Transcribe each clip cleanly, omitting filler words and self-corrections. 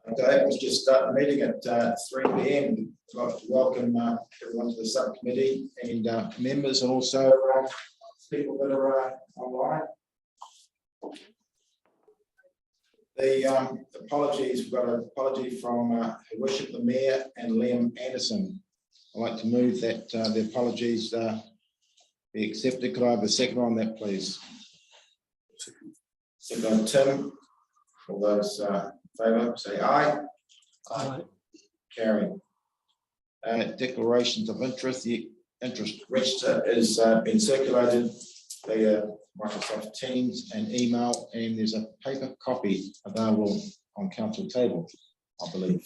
Okay, let's just start the meeting at 3 p.m. I'd like to welcome everyone to the subcommittee and members, and also people that are online. The apologies, we've got an apology from Her Worship the Mayor and Liam Anderson. I'd like to move that the apologies be accepted. Could I have a second on that, please? Second on Tim. All those favour, say aye. Aye. Carried. Declarations of interest. The interest register has been circulated via Microsoft Teams and email, and there's a paper copy available on council table, I believe.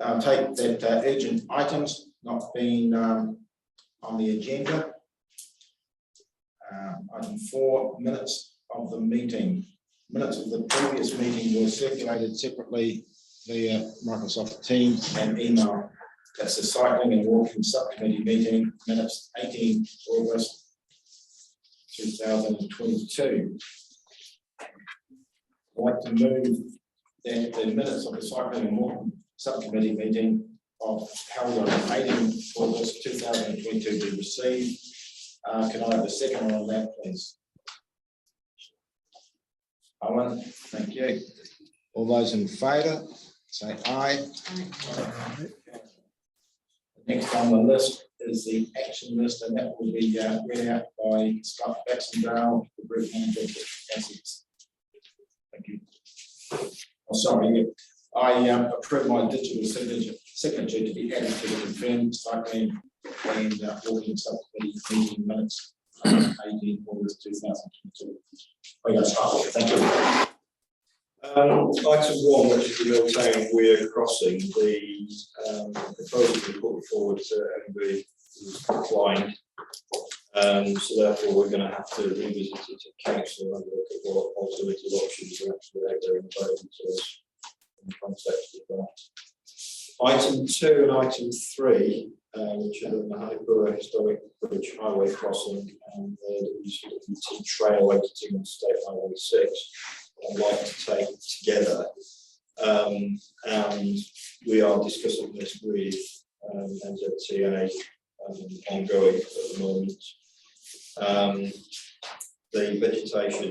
I'll take that urgent items not being on the agenda. Item 4, minutes of the meeting. Minutes of the previous meeting were circulated separately via Microsoft Teams and email. That's the cycling and walking subcommittee meeting minutes, 18 August 2022. I'd like to move that the minutes of the cycling and walking subcommittee meeting held on 18 August 2022 be received. Can I have a second on that, please? Owen, thank you. All those in favour, say aye. Aye. Next on the list is the action list, and that will be read out by Scott Baxendale, the Group Manager of Assets. Thank you. Oh, sorry, I approve my digital signature to be added to the confirmed cycling and walking subcommittee meeting minutes 18 August 2022. Thank you. Item 1, which is the Milltown Weir crossing, the proposal we put forward to MB was declined. So therefore we're going to have to revisit it to council and look at what alternative options are actually out there and available to us in the context of that. Item 2 and item 3, which are the Haipura Historic Bridge Highway crossing and the trail exiting on State Highway 6, I'd like to take together. And we are discussing this with NZTA ongoing at the moment. The vegetation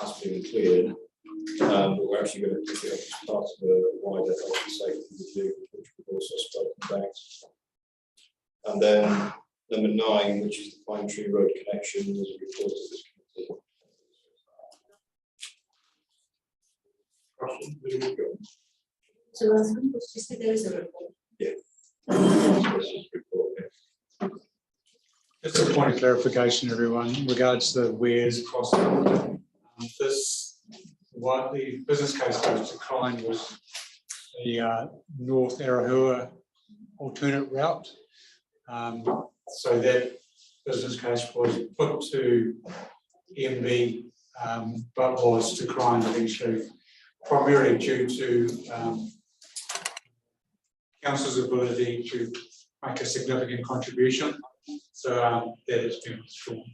has been cleared, but we're actually going to pick it up as part of a wider health and safety review, which we've also spoken about. And then number 9, which is the Pine Tree Road connection, is a report of this committee. So last one was just that there is a report. Yeah. This is report, yeah. Just a point of clarification, everyone, in regards to the Weirs crossing. What the business case was declined was the North Arahua alternate route. So that business case was put to MB, but was declined eventually, primarily due to council's ability to make a significant contribution. So that has been withdrawn.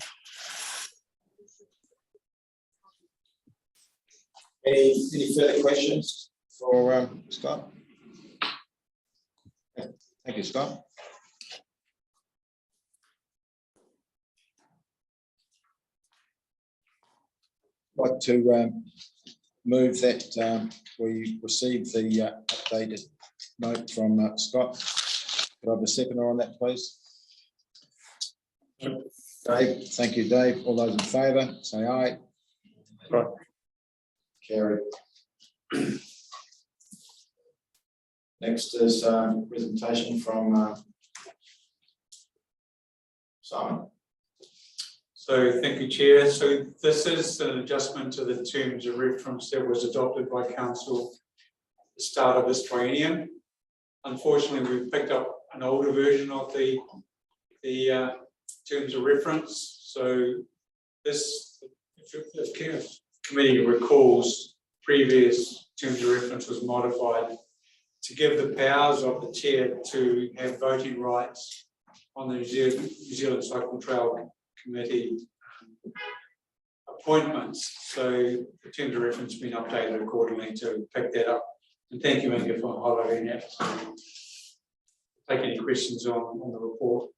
Any further questions for Scott? Thank you, Scott. I'd like to move that we received the updated note from Scott. Could I have a seconder on that, please? Dave, thank you, Dave. All those in favour, say aye. Right. Carried. Next is presentation from Simon. So thank you, Chair. So this is an adjustment to the terms of reference that was adopted by Council at the start of this triennium. Unfortunately, we've picked up an older version of the terms of reference. So this, if committee recalls, previous terms of reference was modified to give the powers of the chair to have voting rights on the New Zealand Cycle Trail Committee appointments. So the terms of reference has been updated accordingly to pick that up. And thank you, Inga, for highlighting that. So, take any questions on the report.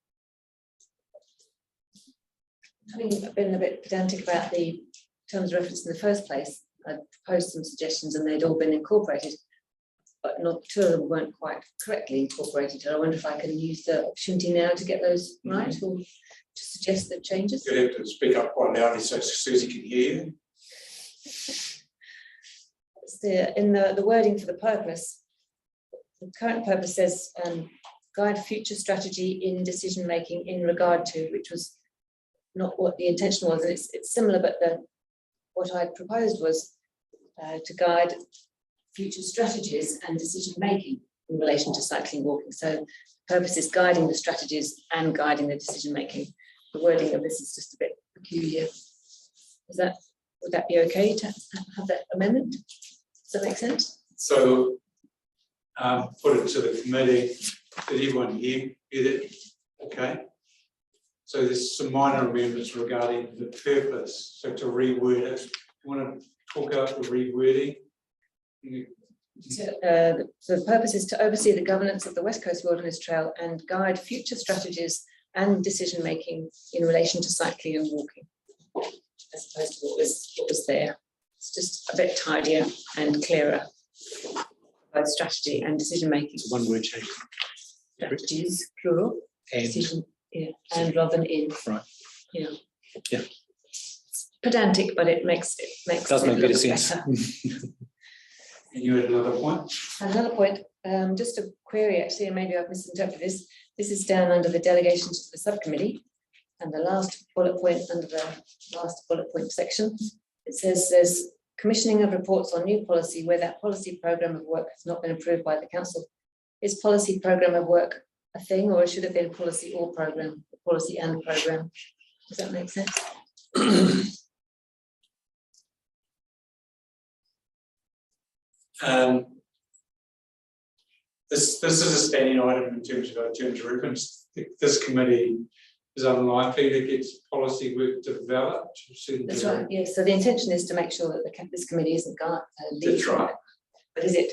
Having been a bit pedantic about the terms of reference in the first place, I proposed some suggestions and they'd all been incorporated, but not two of them weren't quite correctly incorporated. I wonder if I can use the opportunity now to get those right or to suggest the changes. You have to speak up quite loudly so Susie can hear you. In the wording for the purpose, the current purpose says guide future strategy in decision making in regard to, which was not what the intention was. And it's similar, but what I proposed was to guide future strategies and decision making in relation to cycling walking. So the purpose is guiding the strategies and guiding the decision making. The wording of this is just a bit peculiar. Would that be okay to have that amendment? Does that make sense? So put it to the committee. Did everyone hear that? Okay. So there's some minor amendments regarding the purpose. So to reword it, you want to talk about the rewording? So the purpose is to oversee the governance of the West Coast Wilderness Trail and guide future strategies and decision making in relation to cycling and walking, as opposed to what was there. It's just a bit tidier and clearer. Both strategy and decision making. It's one word change. Strategies, plural. And decision, yeah, and rather than in. Right. Yeah. Yeah. It's pedantic, but it makes does it make better look sense. better. And you had another point? Another point, just a query actually, and maybe I've misinterpreted this. This is down under the delegations to the subcommittee, and the last bullet point under the last bullet point section. It says there's commissioning of reports on new policy where that policy program of work has not been approved by the council. Is policy program of work a thing, or should it be policy or program, policy and program? Does that make sense? This is a standing item in terms of our terms of reference. This committee is unlikely to get policy work developed. That's right. Yeah. So the intention is to make sure that this committee isn't going to lead. That's right. But is it?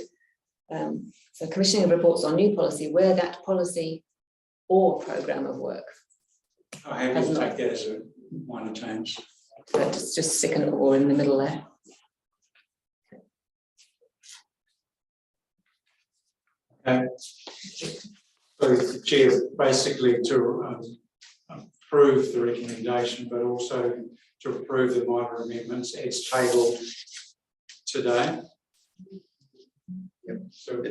So commissioning of reports on new policy where that policy or program of work. I have to take that as a minor change. But just stick an or in the middle there. Okay. So the chair basically to approve the recommendation, but also to approve the minor amendments as tabled today. Yep. So,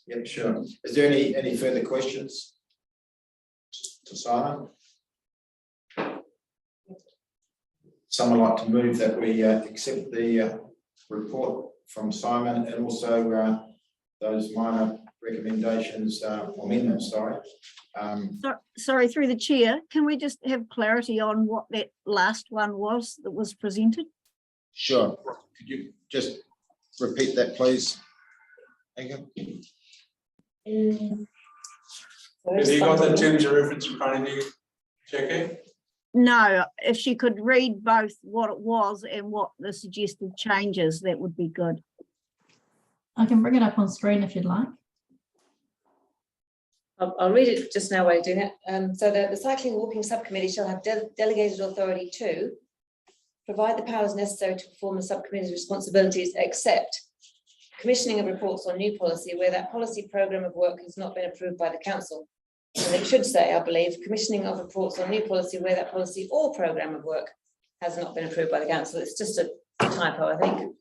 Yep, sure. Is there any further questions to Simon? Someone like to move that we accept the report from Simon and also those minor recommendations, amendments, sorry. Sorry, through the chair, can we just have clarity on what that last one was that was presented? Sure. Could you just repeat that, please? Inga? have you got the terms of reference in front of you, Jackie? No, if she could read both what it was and what the suggested changes, that would be good. I can bring it up on screen if you'd like. I'll read it just now while you're doing it. So the cycling walking subcommittee shall have delegated authority to provide the powers necessary to perform the subcommittee's responsibilities, except commissioning of reports on new policy where that policy program of work has not been approved by the council. And it should say, I believe, commissioning of reports on new policy where that policy or program of work has not been approved by the council. It's just a typo, I think.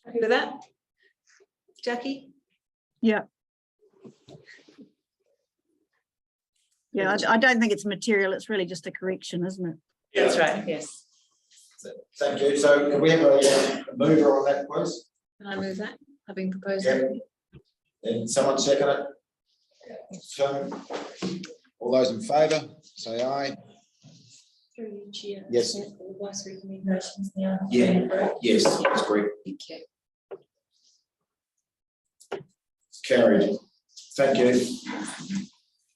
Happy with that? Jackie? Yeah. Yeah, I don't think it's material. It's really just a correction, isn't it? That's right, yes. Thank you. So can we have a mover on that, please? Can I move that, having proposed Yeah. it? And someone second it? So, all those in favour, say aye. Through you, Chair. Yes. The advice recommendations now. Yeah. Yes, that's great. Thank you. Carried. Thank you.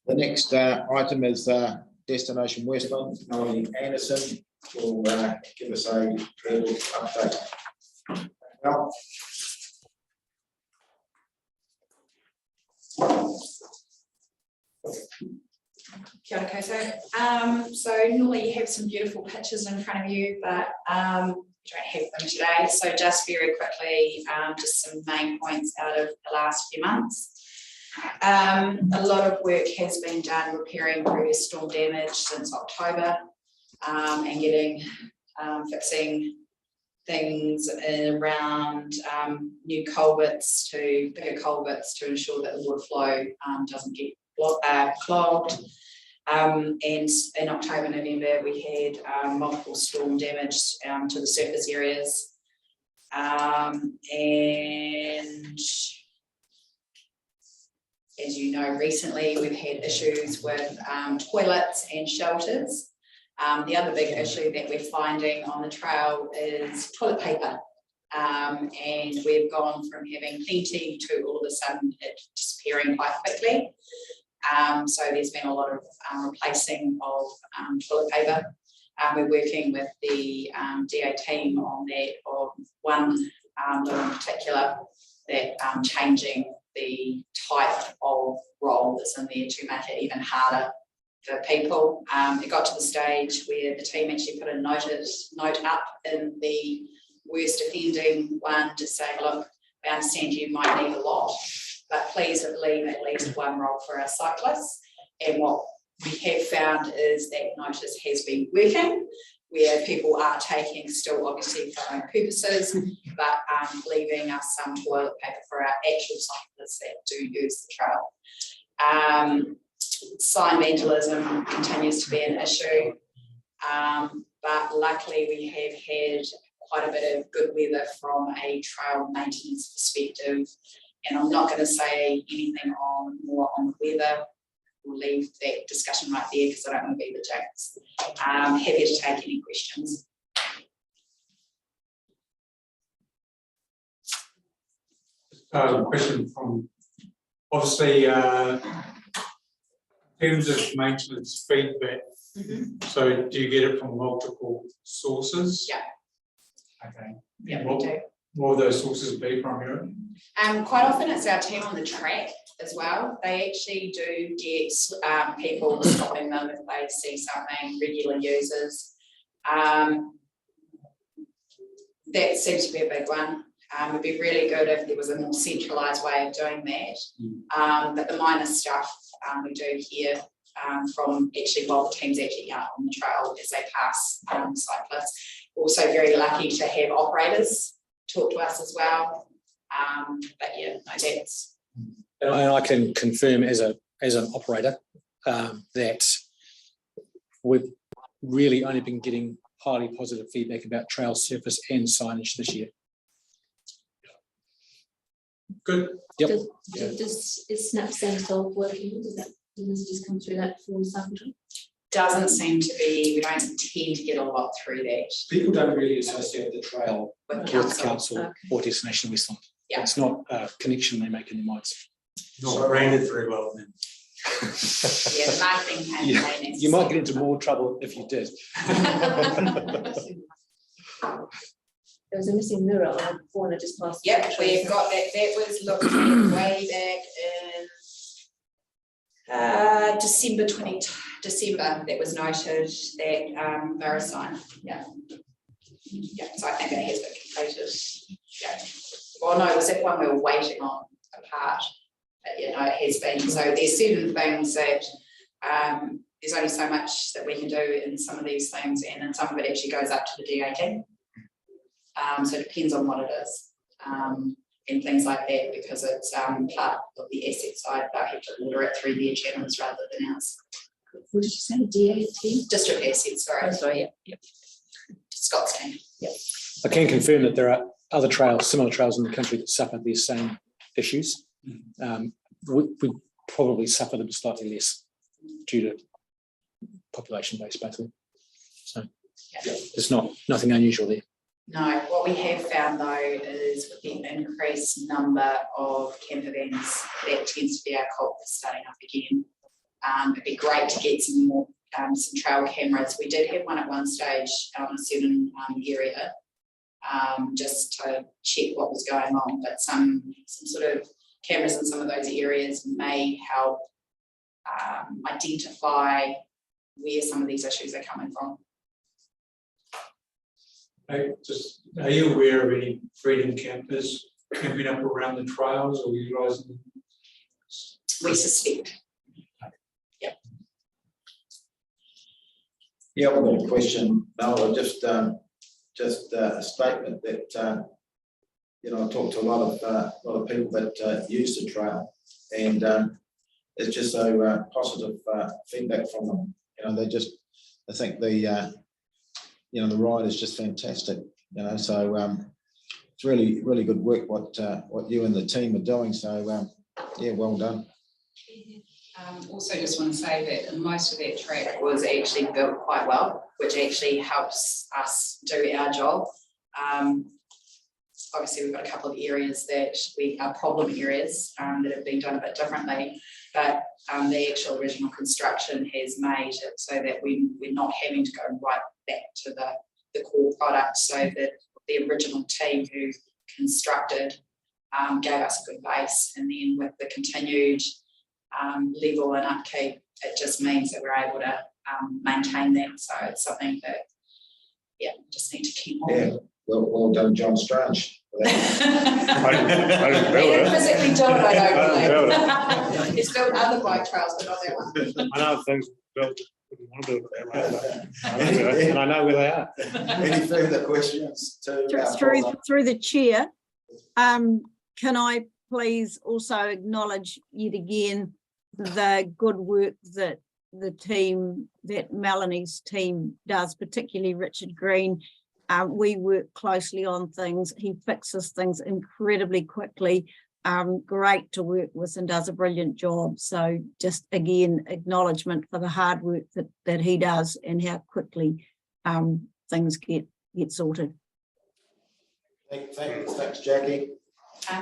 The next item is Destination Westland, Melanie Anderson, will give us a verbal update. Well, Kia ora koutou. So normally you have some beautiful pictures in front of you, but we don't have them today. So just very quickly, just some main points out of the last few months. A lot of work has been done repairing previous storm damage since October, and getting fixing things around new culverts to bigger culverts to ensure that the water flow doesn't get clogged. And in October, November, we had multiple storm damage to the surface areas. And as you know, recently we've had issues with toilets and shelters. The other big issue that we're finding on the trail is toilet paper. And we've gone from having plenty to all of a sudden it disappearing quite quickly. So there's been a lot of replacing of toilet paper. We're working with the DA team on that, of one law in particular, that changing the type of roll that's in there to make it even harder for people. It got to the stage where the team actually put a note up in the worst offending one to say, look, I understand you might need a lot, but please leave at least one roll for our cyclists. And what we have found is that notice has been working, where people are taking still obviously for own purposes, but leaving us some toilet paper for our actual cyclists that do use the trail. Sign vandalism continues to be an issue, but luckily we have had quite a bit of good weather from a trail maintenance perspective. And I'm not going to say anything more on the weather. We'll leave that discussion right there because I don't want to be the jinx. Happy to take any questions. Question from, obviously, in terms of maintenance feedback, so do you get it from multiple sources? Yeah. Okay. Yeah, what, we do. What will those sources be primarily? Quite often it's our team on the track as well. They actually do get people stopping them if they see something, regular users. That seems to be a big one. It'd be really good if there was a more centralised way of doing that. But the minor stuff we do hear from actually while the team's actually out on the trail as they pass cyclists. Also very lucky to have operators talk to us as well. But yeah, no, that's. And I can confirm as an operator that we've really only been getting highly positive feedback about trail surface and signage this year. Good. Yep. Is Snap Sensor working? Does the messages come through that for cycling? Doesn't seem to be, we don't tend to get a lot through that. People don't really associate the trail With with council. council or Destination Westland. Yeah. It's not a connection they make in their minds. Not branded very well then. Yeah, the marketing campaign is. You might get into more trouble if you did. There was a missing mirror on the corner just past. Yep, we've got that. That was looked at way back in December. That was noted that borough sign. Yeah. Yeah. So I think it has been completed. Yeah. Well, no, it was that one we were waiting on apart. But yeah, no, it has been. So there's certain things that there's only so much that we can do in some of these things, and then some of it actually goes up to the DA team. So it depends on what it is, and things like that, because it's part of the asset side. They'll have to order it through their channels rather than ours. What did you say? DA team? District assets, sorry. Oh, sorry. Yep. Scott's team. Yep. I can confirm that there are other trails, similar trails in the country that suffer these same issues. We probably suffer them slightly less due to population base, basically. So there's nothing unusual there. No, what we have found though is with the increased number of camper vans, that tends to be our culprit starting up again. It'd be great to get some more some trail cameras. We did have one at one stage on a certain area, just to check what was going on, but some sort of cameras in some of those areas may help identify where some of these issues are coming from. Are you aware of any freedom campers camping up around the trails or utilising them? We suspect. Yeah, we've got a question, Mel, just a statement that, you know, I talked to a lot of people that use the trail, and it's just so positive feedback from them. You know, I think the, you know, the ride is just fantastic, you know, so it's really, really good work what you and the team are doing, so yeah, well done. Also just want to say that most of that track was actually built quite well, which actually helps us do our job. Obviously we've got a couple of areas that are problem areas that have been done a bit differently, but the actual original construction has made it so that we're not having to go right back to the core product, so that the original team who constructed gave us a good base, and then with the continued level and upkeep, it just means that we're able to maintain that. So it's something that, yeah, we just need to keep on. Yeah, well done, John Strange. I didn't physically do it, I don't believe. He's built other bike trails, but not that one. I know things built, wouldn't want to do it that way, and I know where they are. Any further questions to Through the chair, can I please also acknowledge yet again the good work that the team, that Melanie's team does, particularly Richard Green. We work closely on things. He fixes things incredibly quickly. Great to work with and does a brilliant job. So just again, acknowledgement for the hard work that he does and how quickly things get sorted. Thanks, Jackie.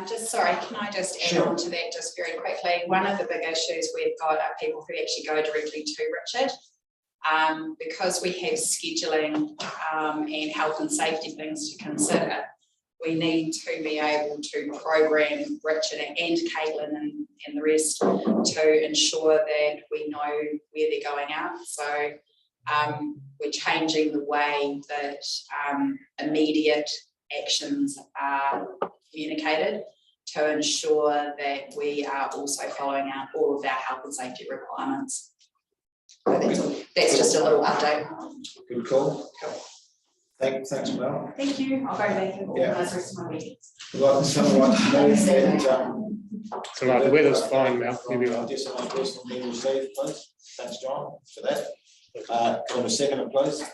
Just sorry, can I just add on to that just very quickly? One of the big issues we've got are people who actually go directly to Richard. Because we have scheduling and health and safety things to consider, we need to be able to program Richard and Caitlin and the rest to ensure that we know where they're going out. So we're changing the way that immediate actions are communicated to ensure that we are also following out all of our health and safety requirements. So that's just a little update. Good call. Thanks, Mel. Thank you. I'll go back and organise the rest of my meetings. Someone wants to move that. So like the weather's fine, Mel. Maybe I'll just my personal meeting received, please. Thanks, John, for that. Can I have a second, please?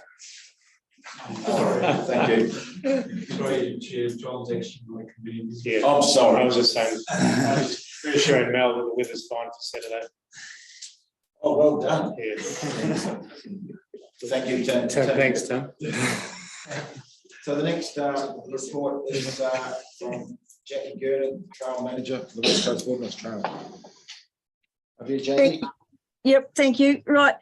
Thank you. Sorry, Chair, John's actually my committee. Yeah. I'm sorry. I was just saying, I was reassuring Mel that the weather's fine for Saturday. Oh, well done. Yeah. Thank you, Tim. Thanks, Tim. So the next report is from Jackie Gurden, Trail Manager for the West Coast Wilderness Trail. Have you, Jackie? Yep, thank you. Right.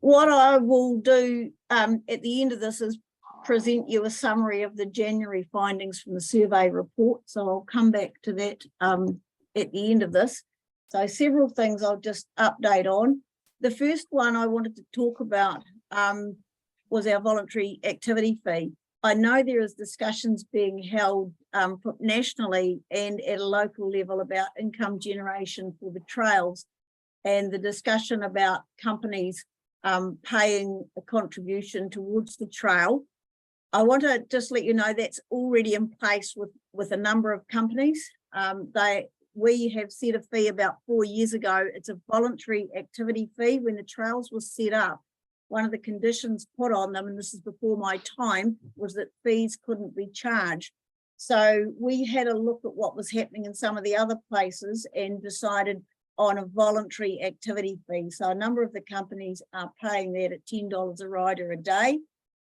What I will do at the end of this is present you a summary of the January findings from the survey report. So I'll come back to that at the end of this. So several things I'll just update on. The first one I wanted to talk about was our voluntary activity fee. I know there is discussions being held nationally and at a local level about income generation for the trails, and the discussion about companies paying a contribution towards the trail. I want to just let you know that's already in place with a number of companies. We have set a fee about 4 years ago. It's a voluntary activity fee. When the trails were set up, one of the conditions put on them, and this is before my time, was that fees couldn't be charged. So we had a look at what was happening in some of the other places and decided on a voluntary activity fee. So a number of the companies are paying that at $10 a rider a day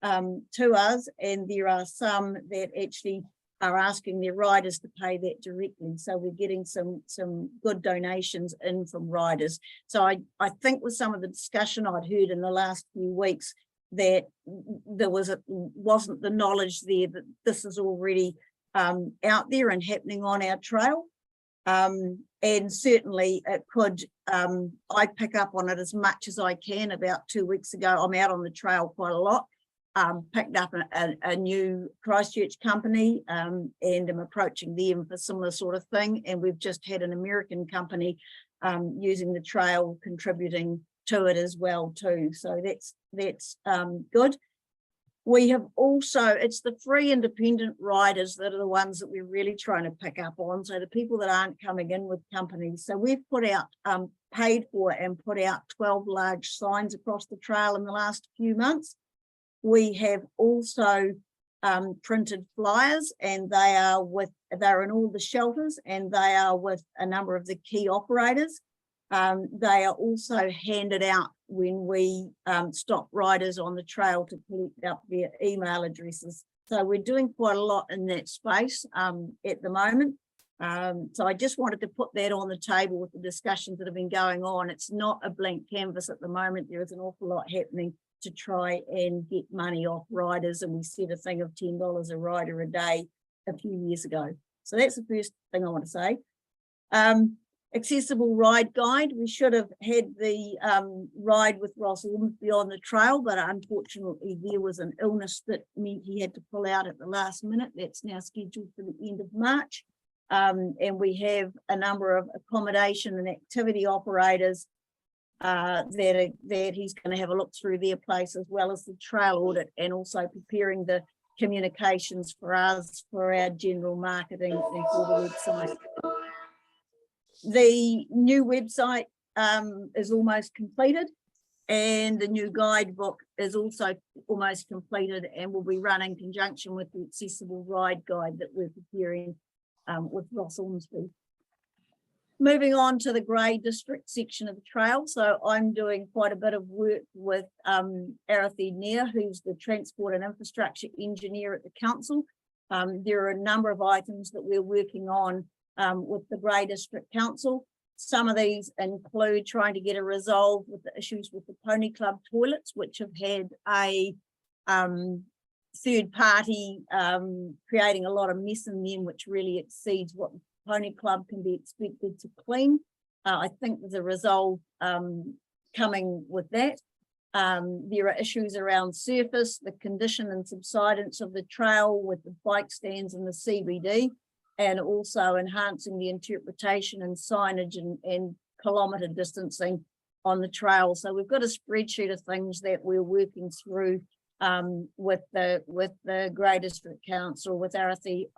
to us, and there are some that actually are asking their riders to pay that directly. So we're getting some good donations in from riders. So I think with some of the discussion I'd heard in the last few weeks, that there wasn't the knowledge there that this is already out there and happening on our trail. And certainly it could, I pick up on it as much as I can. About 2 weeks ago, I'm out on the trail quite a lot, picked up a new Christchurch company, and I'm approaching them for similar sort of thing. And we've just had an American company using the trail, contributing to it as well too. So that's good. We have also, it's the free independent riders that are the ones that we're really trying to pick up on. So the people that aren't coming in with companies. So we've put out, paid for and put out 12 large signs across the trail in the last few months. We have also printed flyers, and they're in all the shelters, and they are with a number of the key operators. They are also handed out when we stop riders on the trail to collect up their email addresses. So we're doing quite a lot in that space at the moment. So I just wanted to put that on the table with the discussions that have been going on. It's not a blank canvas at the moment. There is an awful lot happening to try and get money off riders. And we set a thing of $10 a rider a day a few years ago. So that's the first thing I want to say. Accessible ride guide. We should have had the ride with Ross Ormsby on the trail, but unfortunately there was an illness that meant he had to pull out at the last minute. That's now scheduled for the end of March. And we have a number of accommodation and activity operators that he's going to have a look through their place, as well as the trail audit, and also preparing the communications for us for our general marketing and for the website. The new website is almost completed, and the new guidebook is also almost completed and will be run in conjunction with the accessible ride guide that we're preparing with Ross Ormsby. Moving on to the Grey District section of the trail. So I'm doing quite a bit of work with Arathi Nair, who's the Transport and Infrastructure Engineer at the Council. There are a number of items that we're working on with the Grey District Council. Some of these include trying to get a resolve with the issues with the Pony Club toilets, which have had a third party creating a lot of mess in them, which really exceeds what the Pony Club can be expected to clean. I think there's a resolve coming with that. There are issues around surface, the condition and subsidence of the trail with the bike stands and the CBD, and also enhancing the interpretation and signage and kilometre distancing on the trail. So we've got a spreadsheet of things that we're working through with the Grey District Council, with Arathi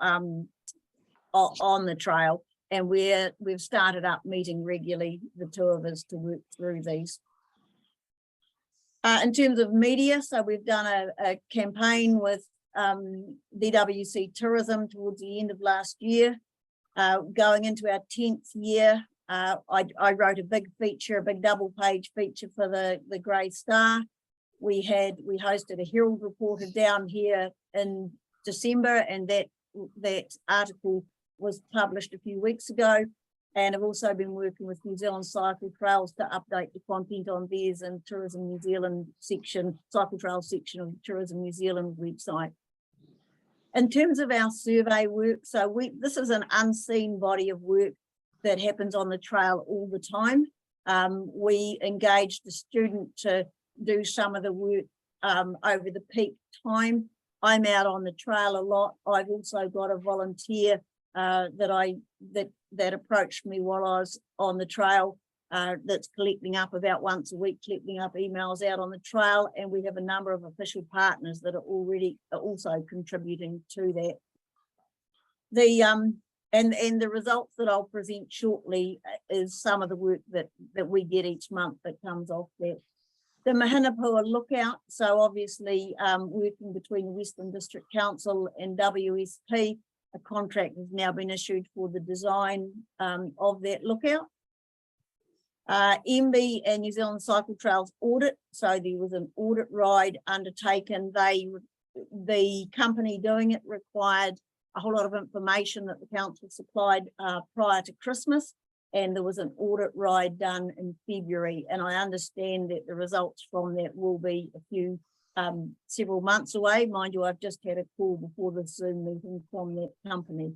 on the trail, and we've started up meeting regularly, the two of us, to work through these. In terms of media, so we've done a campaign with DWC Tourism towards the end of last year. Going into our 10th year, I wrote a big feature, a big double-page feature for the Grey Star. We hosted a Herald reporter down here in December, and that article was published a few weeks ago. And I've also been working with New Zealand Cycle Trails to update the content on theirs and Tourism New Zealand section, Cycle Trails section of the Tourism New Zealand website. In terms of our survey work, so this is an unseen body of work that happens on the trail all the time. We engaged a student to do some of the work over the peak time. I'm out on the trail a lot. I've also got a volunteer that approached me while I was on the trail, that's collecting up about once a week, collecting up emails out on the trail, and we have a number of official partners that are also contributing to that. And the results that I'll present shortly is some of the work that we get each month that comes off that. The Mahinapua Lookout, so obviously working between the Western District Council and WSP, a contract has now been issued for the design of that lookout. MB and New Zealand Cycle Trails audit, so there was an audit ride undertaken. The company doing it required a whole lot of information that the council supplied prior to Christmas, and there was an audit ride done in February, and I understand that the results from that will be a few several months away. Mind you, I've just had a call before the Zoom meeting from that company.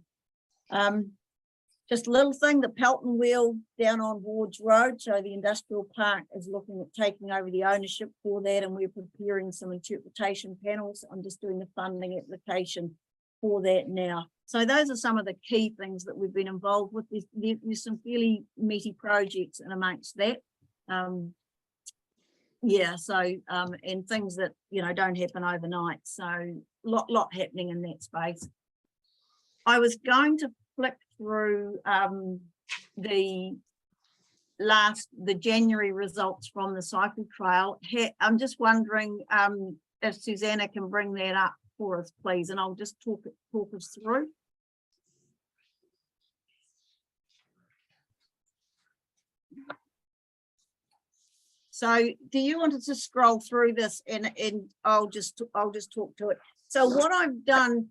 Just a little thing, the Pelton Wheel down on Wards Road, so the industrial park is looking at taking over the ownership for that, and we're preparing some interpretation panels. I'm just doing the funding application for that now. So those are some of the key things that we've been involved with. There's some fairly meaty projects in amongst that. Yeah, so and things that, you know, don't happen overnight. So lot happening in that space. I was going to flick through the January results from the cycle trail. I'm just wondering if Susanna can bring that up for us, please, and I'll just talk us through. So do you want to just scroll through this and I'll just talk to it. So what I've done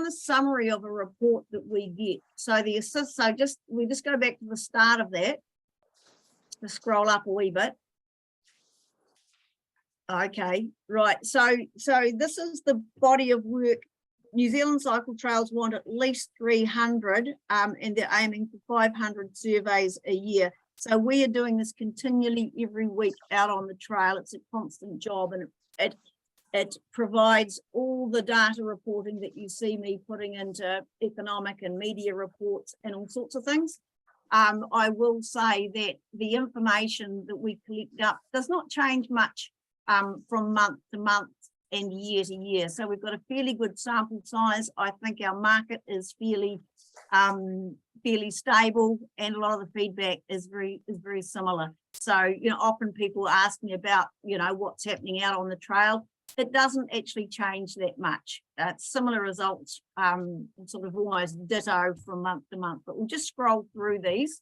a summary of a report that we get. So we just go back to the start of that. Let's scroll up a wee bit. Okay, right. So this is the body of work. New Zealand Cycle Trails want at least 300 and they're aiming for 500 surveys a year. So we are doing this continually every week out on the trail. It's a constant job, and it provides all the data reporting that you see me putting into economic and media reports and all sorts of things. I will say that the information that we collect up does not change much from month to month and year to year. So we've got a fairly good sample size. I think our market is fairly stable, and a lot of the feedback is very similar. So, you know, often people ask me about, you know, what's happening out on the trail. It doesn't actually change that much. Similar results, sort of almost ditto from month to month, but we'll just scroll through these.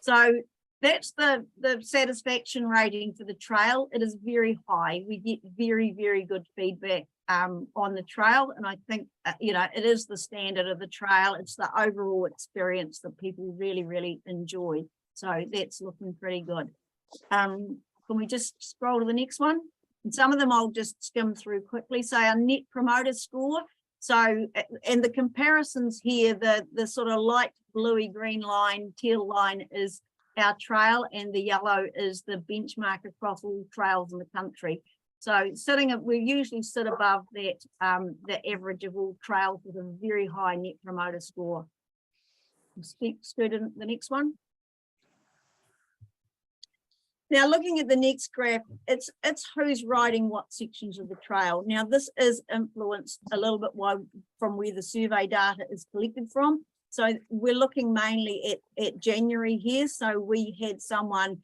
So that's the satisfaction rating for the trail. It is very high. We get very, very good feedback on the trail, and I think you know, it is the standard of the trail. It's the overall experience that people really, really enjoy. So that's looking pretty good. Can we just scroll to the next one? And some of them I'll just skim through quickly. So our net promoter score. So, and the comparisons here, the sort of light bluey green line, teal line is our trail, and the yellow is the benchmark across all trails in the country. So we usually sit above that, the average of all trails with a very high net promoter score. Scoot in the next one. Now, looking at the next graph, it's who's riding what sections of the trail. Now, this is influenced a little bit from where the survey data is collected from. So we're looking mainly at January here. So we had someone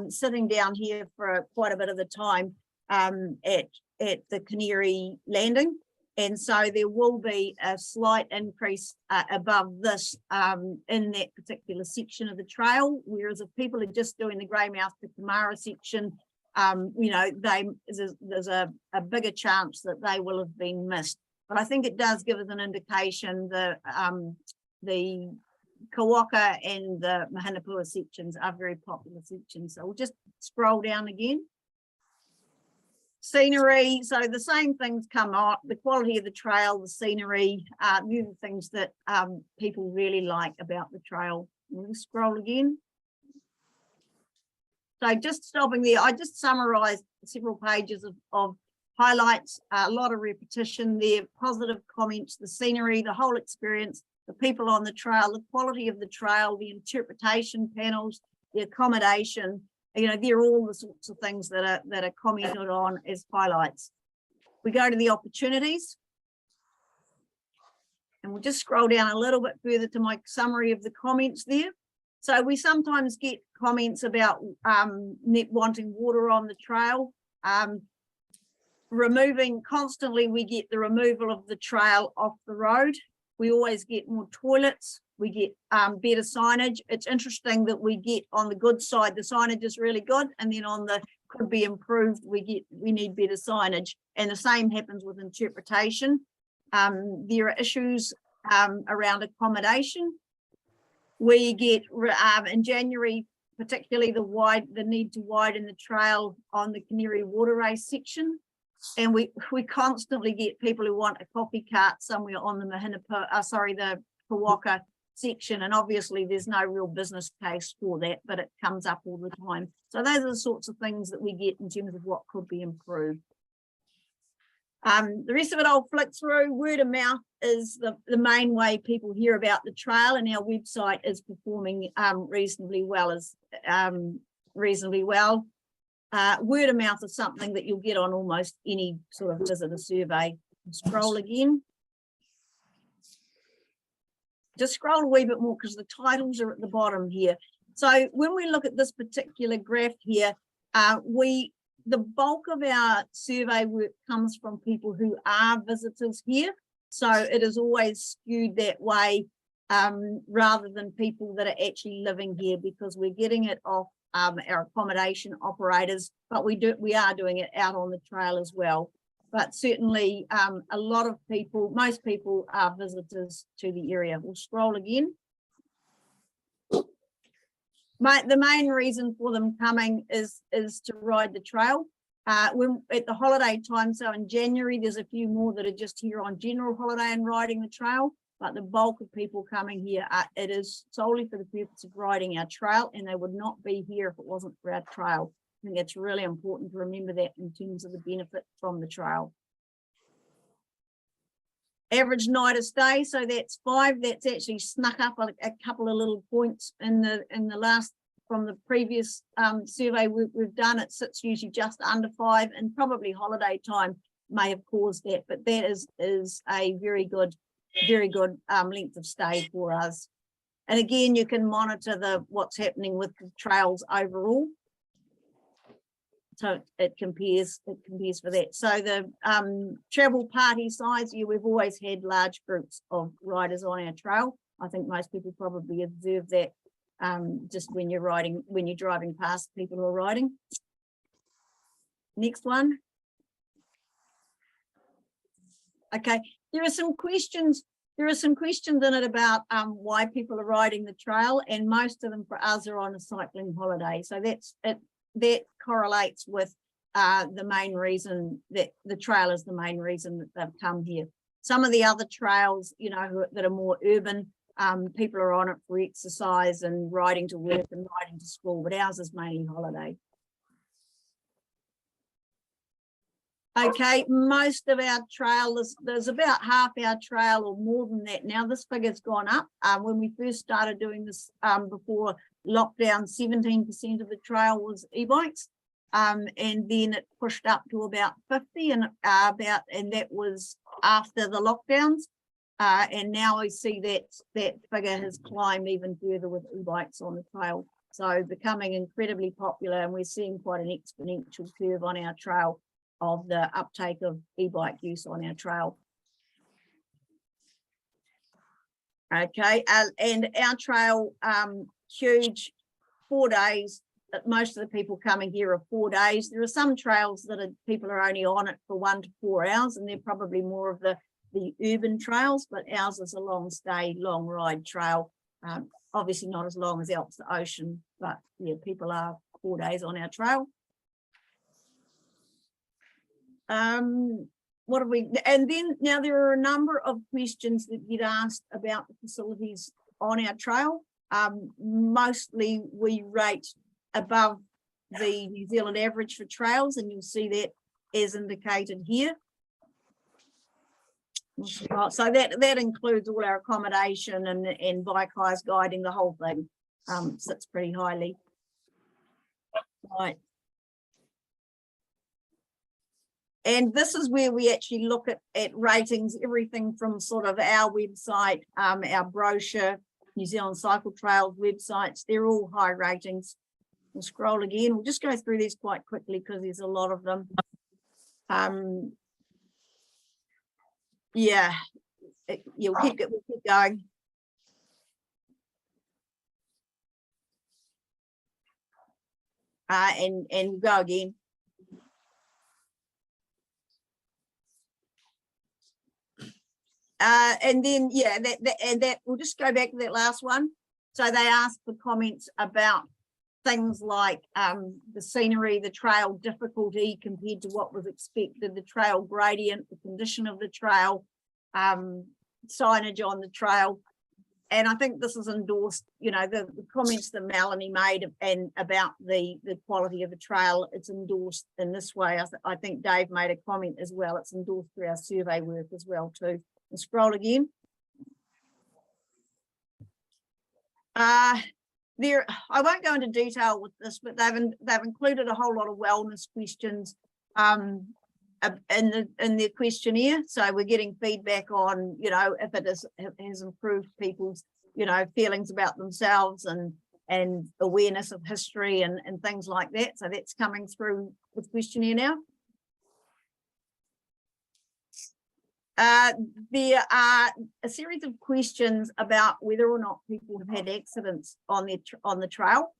sitting down here for quite a bit of the time at the Canary Landing. And so there will be a slight increase above this in that particular section of the trail. Whereas if people are just doing the Greymouth to Kumara section, you know, there's a bigger chance that they will have been missed. But I think it does give us an indication that the Kawaka and the Mahanapua sections are very popular sections. So we'll just scroll down again. Scenery, so the same things come out, the quality of the trail, the scenery, these are things that people really like about the trail. We'll scroll again. So just stopping there, I just summarized several pages of highlights, a lot of repetition there, positive comments, the scenery, the whole experience, the people on the trail, the quality of the trail, the interpretation panels, the accommodation. You know, they're all the sorts of things that are commented on as highlights. We go to the opportunities, and we'll just scroll down a little bit further to my summary of the comments there. So we sometimes get comments about wanting water on the trail. Constantly we get the removal of the trail off the road. We always get more toilets. We get better signage. It's interesting that we get on the good side, the signage is really good. And then on the could be improved. We need better signage, and the same happens with interpretation. There are issues around accommodation. We get in January, particularly the need to widen the trail on the Canary Waterway section. And we constantly get people who want a coffee cart somewhere on the the Kawaka section. And obviously there's no real business case for that, but it comes up all the time. So those are the sorts of things that we get in terms of what could be improved. The rest of it I'll flick through. Word of mouth is the main way people hear about the trail, and our website is performing reasonably well. Word of mouth is something that you'll get on almost any sort of visitor survey. Scroll again. Just scroll a wee bit more because the titles are at the bottom here. So when we look at this particular graph here, the bulk of our survey work comes from people who are visitors here. So it is always skewed that way rather than people that are actually living here, because we're getting it off our accommodation operators, but we are doing it out on the trail as well. But certainly a lot of people, most people are visitors to the area. We'll scroll again. The main reason for them coming is to ride the trail. When at the holiday time, so in January, there's a few more that are just here on general holiday and riding the trail, but the bulk of people coming here, it is solely for the purpose of riding our trail, and they would not be here if it wasn't for our trail. I think it's really important to remember that in terms of the benefit from the trail. Average night of stay, so that's 5. That's actually snuck up a couple of little points in the last, from the previous survey we've done. It sits usually just under 5, and probably holiday time may have caused that, but that is a very good length of stay for us. And again, you can monitor what's happening with the trails overall. So it compares for that. So the travel party size, we've always had large groups of riders on our trail. I think most people probably observe that just when you're driving past people who are riding. Next one. Okay, there are some questions in it about why people are riding the trail, and most of them for us are on a cycling holiday. So that's it. That correlates with the main reason that the trail is the main reason that they've come here. Some of the other trails, that are more urban, people are on it for exercise and riding to work and riding to school, but ours is mainly holiday. Okay, most of our trail, there's about half our trail or more than that now. This figure's gone up. When we first started doing this before lockdown, 17% of the trail was e-bikes, and then it pushed up to about 50, and that was after the lockdowns. And now we see that figure has climbed even further with e-bikes on the trail. So becoming incredibly popular, and we're seeing quite an exponential curve on our trail of the uptake of e-bike use on our trail. Okay, and our trail, huge, 4 days. Most of the people coming here are 4 days. There are some trails that people are only on it for 1 to 4 hours, and they're probably more of the urban trails, but ours is a long stay, long ride trail. Obviously not as long as Alps to Ocean, but yeah, people are 4 days on our trail. What have we, and then now there are a number of questions that get asked about the facilities on our trail. Mostly we rate above the New Zealand average for trails, and you'll see that as indicated here. So that includes all our accommodation and bike hires, guiding, the whole thing sits pretty highly. Right. And this is where we actually look at ratings, everything from sort of our website, our brochure, New Zealand Cycle Trails websites, they're all high ratings. We'll scroll again. We'll just go through these quite quickly because there's a lot of them. Yeah, we'll keep going. And go again. And then, yeah, that we'll just go back to that last one. So they asked for comments about things like the scenery, the trail difficulty compared to what was expected, the trail gradient, the condition of the trail, signage on the trail. And I think this is endorsed, you know, the comments that Melanie made and about the quality of the trail, it's endorsed in this way. I think Dave made a comment as well. It's endorsed through our survey work as well too. And scroll again. I won't go into detail with this, but they've included a whole lot of wellness questions in their questionnaire. So we're getting feedback on, you know, if it has improved people's, you know, feelings about themselves and awareness of history and things like that. So that's coming through the questionnaire now. There are a series of questions about whether or not people have had accidents on the trail,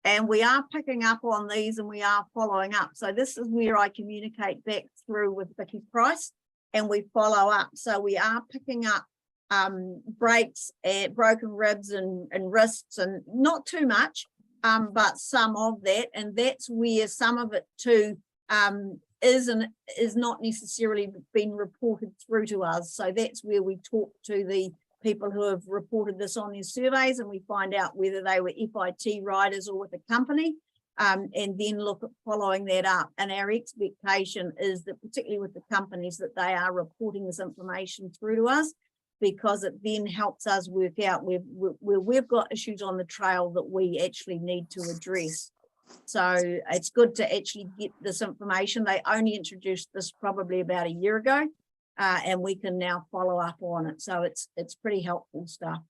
and we are picking up on these and we are following up. So this is where I communicate back through with Vicky Price and we follow up. So we are picking up breaks, broken ribs and wrists, and not too much, but some of that, and that's where some of it too is not necessarily been reported through to us. So that's where we talk to the people who have reported this on their surveys, and we find out whether they were FIT riders or with a company, and then look at following that up. And our expectation is that, particularly with the companies, that they are reporting this information through to us, because it then helps us work out where we've got issues on the trail that we actually need to address. So it's good to actually get this information. They only introduced this probably about a year ago, and we can now follow up on it. So it's pretty helpful stuff.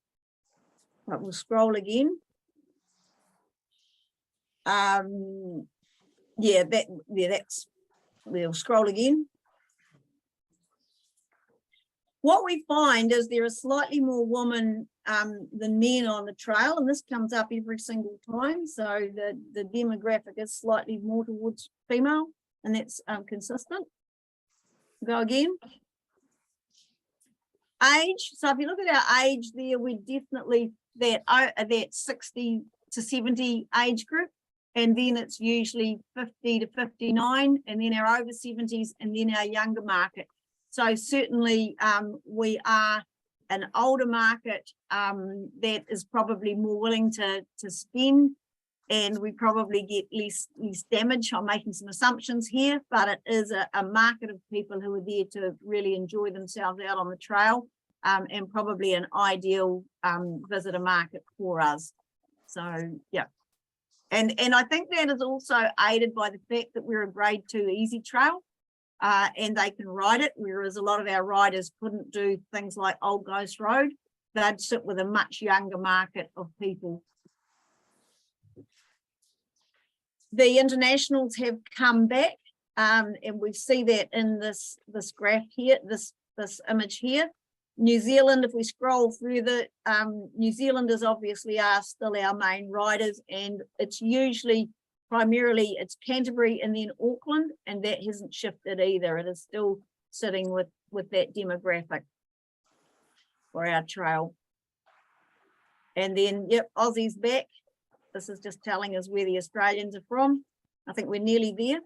But we'll scroll again. We'll scroll again. What we find is there are slightly more women than men on the trail, and this comes up every single time. So the demographic is slightly more towards female, and that's consistent. Go again. Age. So if you look at our age there, we're definitely that 60 to 70 age group, and then it's usually 50 to 59, and then our over 70s, and then our younger market. So certainly we are an older market that is probably more willing to spend, and we probably get less damage. I'm making some assumptions here, but it is a market of people who are there to really enjoy themselves out on the trail, and probably an ideal visitor market for us. So yeah, and I think that is also aided by the fact that we're a grade 2 easy trail. And they can ride it, whereas a lot of our riders couldn't do things like Old Ghost Road. They'd sit with a much younger market of people. The internationals have come back, and we see that in this graph here, this image here. New Zealand, if we scroll through the New Zealanders obviously are still our main riders, and it's usually primarily it's Canterbury and then Auckland, and that hasn't shifted either. It is still sitting with that demographic for our trail. And then, yep, Aussie's back. This is just telling us where the Australians are from. I think we're nearly there.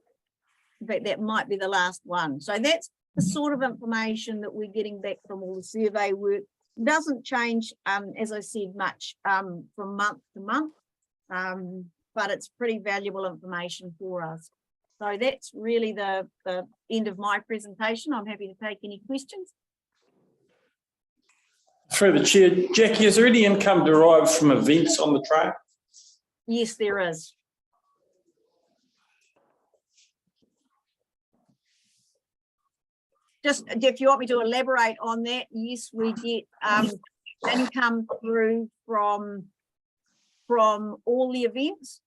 In fact, that might be the last one. So that's the sort of information that we're getting back from all the survey work. It doesn't change, as I said, much from month to month. But it's pretty valuable information for us. So that's really the end of my presentation. I'm happy to take any questions. Through the chair, Jackie, is there any income derived from events on the trail? Yes, there is. Just if you want me to elaborate on that, yes, we get income through from all the events,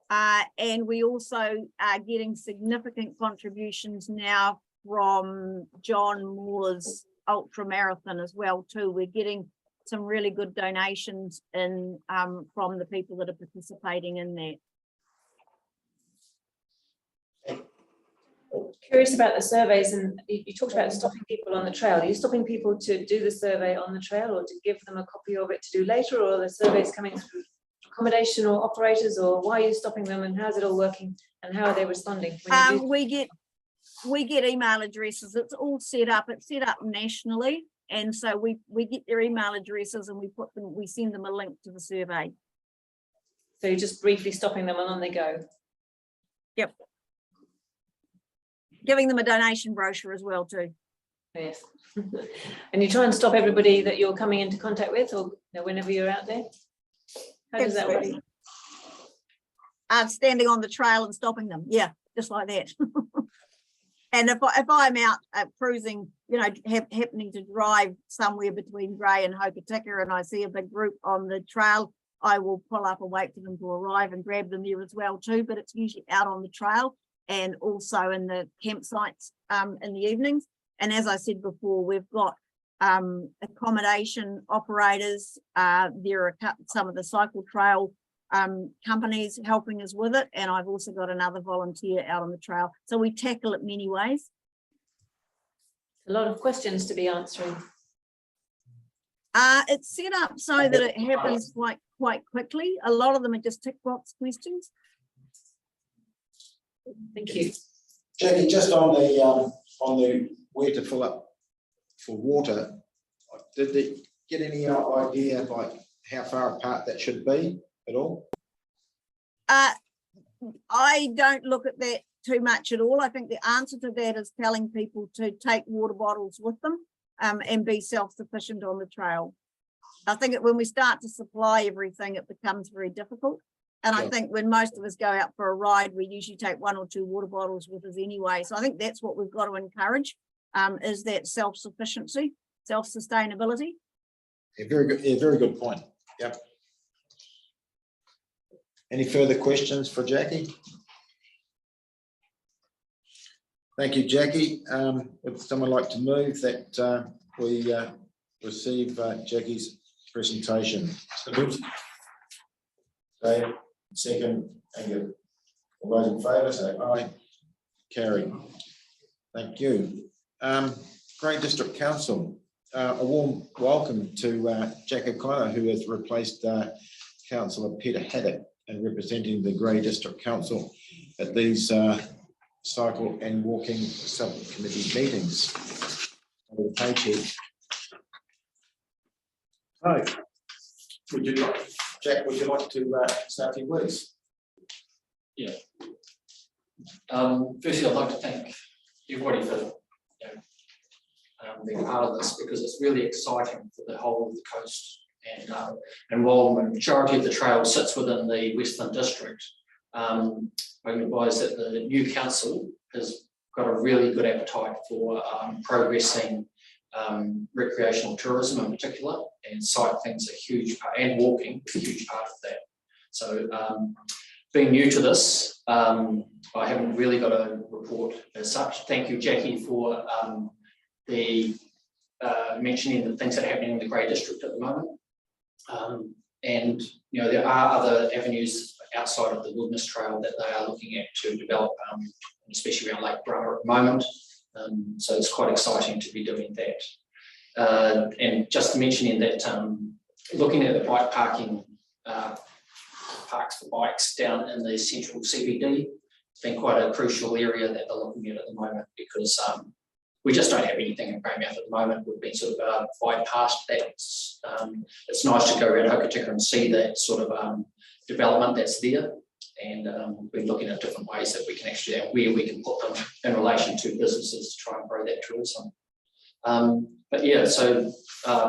and we also are getting significant contributions now from John Moore's ultra marathon as well too. We're getting some really good donations in from the people that are participating in that. Curious about the surveys, and you talked about stopping people on the trail. Are you stopping people to do the survey on the trail, or to give them a copy of it to do later, or are the surveys coming through accommodation or operators, or why are you stopping them, and how's it all working, and how are they responding? When you do- We get email addresses. It's all set up. It's set up nationally, and so we get their email addresses and we send them a link to the survey. So you're just briefly stopping them and on they go. Yep. Giving them a donation brochure as well too. Yes. And you try and stop everybody that you're coming into contact with, or whenever you're out there? How does that work? Absolutely. Standing on the trail and stopping them. Yeah, just like that. And if I'm out cruising, happening to drive somewhere between Grey and Hokitika, and I see a big group on the trail, I will pull up and wait for them to arrive and grab them there as well too. But it's usually out on the trail and also in the campsites in the evenings. And as I said before, we've got accommodation operators. There are some of the cycle trail companies helping us with it, and I've also got another volunteer out on the trail. So we tackle it many ways. A lot of questions to be answering. It's set up so that it happens quite quickly. A lot of them are just tick box questions. Thank you. Jackie, just on the where to fill up for water, did they get any idea like how far apart that should be at all? I don't look at that too much at all. I think the answer to that is telling people to take water bottles with them and be self-sufficient on the trail. I think when we start to supply everything, it becomes very difficult. And I think when most of us go out for a ride, we usually take 1 or 2 water bottles with us anyway. So I think that's what we've got to encourage, is that self-sufficiency, self-sustainability. Very good point. Yep. Any further questions for Jackie? Thank you, Jackie. Would someone like to move that we receive Jackie's presentation? Dave, second, thank you. All those in favour, say aye. Carried. Thank you. Grey District Council, a warm welcome to Jack O'Connor, who has replaced Councillor Peter Haddock and representing the Grey District Council at these cycle and walking subcommittee meetings. Page here. Hi. Jack, would you like to say a few words? Yeah. Firstly, I'd like to thank everybody for being part of this, because it's really exciting for the whole of the coast. And while the majority of the trail sits within the Western District, I advise that the new council has got a really good appetite for progressing recreational tourism in particular, and cycling's a huge part, and walking a huge part of that. So being new to this, I haven't really got a report as such. Thank you, Jackie, for the mentioning the things that are happening in the Grey District at the moment. And there are other avenues outside of the Wilderness Trail that they are looking at to develop, especially around Lake Brummer at the moment. So it's quite exciting to be doing that. And just mentioning that, looking at the bike parking parks for bikes down in the central CBD, it's been quite a crucial area that they're looking at the moment, because we just don't have anything in Greymouth at the moment. We've been sort of bypassed that. It's nice to go around Hokitika and see that sort of development that's there. And we've been looking at different ways that we can actually, where we can put them in relation to businesses to try and grow that tourism. But yeah, so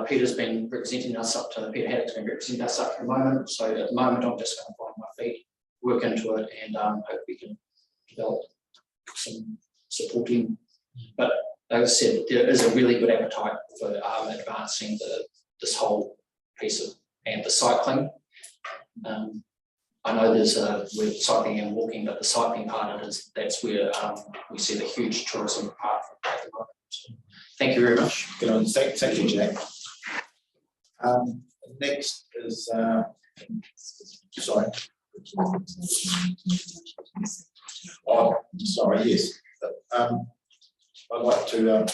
Peter's been representing us up to, Peter Haddock's been representing us up for the moment. So at the moment, I'm just going to find my feet, work into it, and hope we can develop some supporting. But as I said, there is a really good appetite for advancing this whole piece of, and the cycling. I know there's with cycling and walking, but the cycling part of it is, that's where we see the huge tourism part at the moment. So, thank you very much. Good on. Thank you, Jack. Next is sorry. Oh, sorry. Yes. I'd like to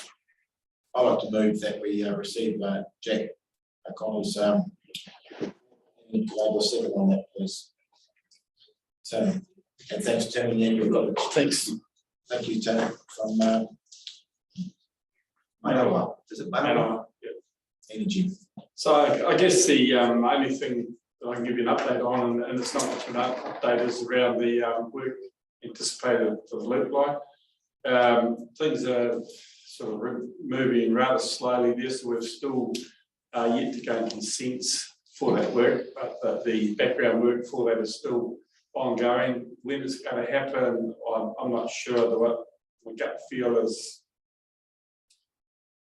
move that we receive Jack O'Connor's Labor second on that, please. So, and thanks, Tim, and then you've got the thanks. Thank you, Tim, from Manawa. Is it Manawa? Energy. So I guess the only thing that I can give you an update on, and it's not much of an update, is around the work anticipated for the loop line. Things are sort of moving rather slowly there, so we're still yet to gain consents for that work, but the background work for that is still ongoing. When it's going to happen, I'm not sure. What my gut feel is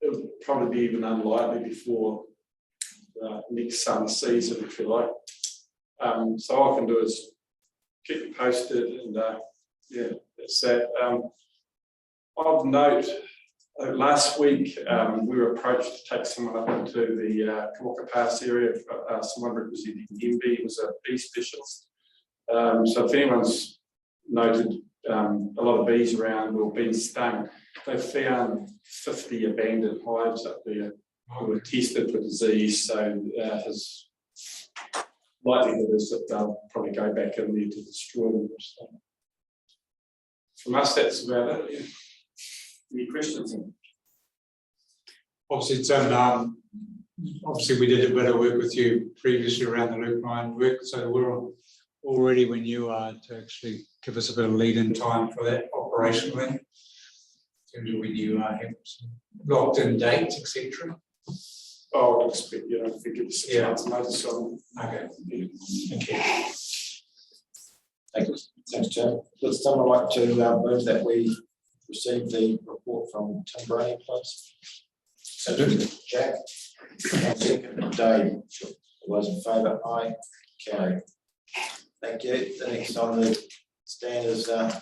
it would probably be even unlikely before next summer season, if you like. So all I can do is keep you posted, and yeah, that's that. Of note, last week we were approached to take someone up into the Kawaka Pass area, someone representing MB, who was a bee specialist. So if anyone's noted a lot of bees around or been stung, they found 50 abandoned hives up there who were tested for disease. So his likelihood is that they'll probably go back in there to destroy them. So from us, that's about it. Yeah. Any questions? Obviously, Tim, obviously we did a bit of work with you previously around the loop line work, so we're all ready when you are to actually give us a bit of lead in time for that operationally, in terms of when you have some locked in dates, etc. Oh, I would expect, you know, if we give you 6 months notice on. Okay. Thank you. Thank you. Thanks, Tim. Would someone like to move that we receive the report from Tim Brady, please? So, Jack. Second, Dave. All those in favour? Aye. Carry. Thank you. The next on the stand is our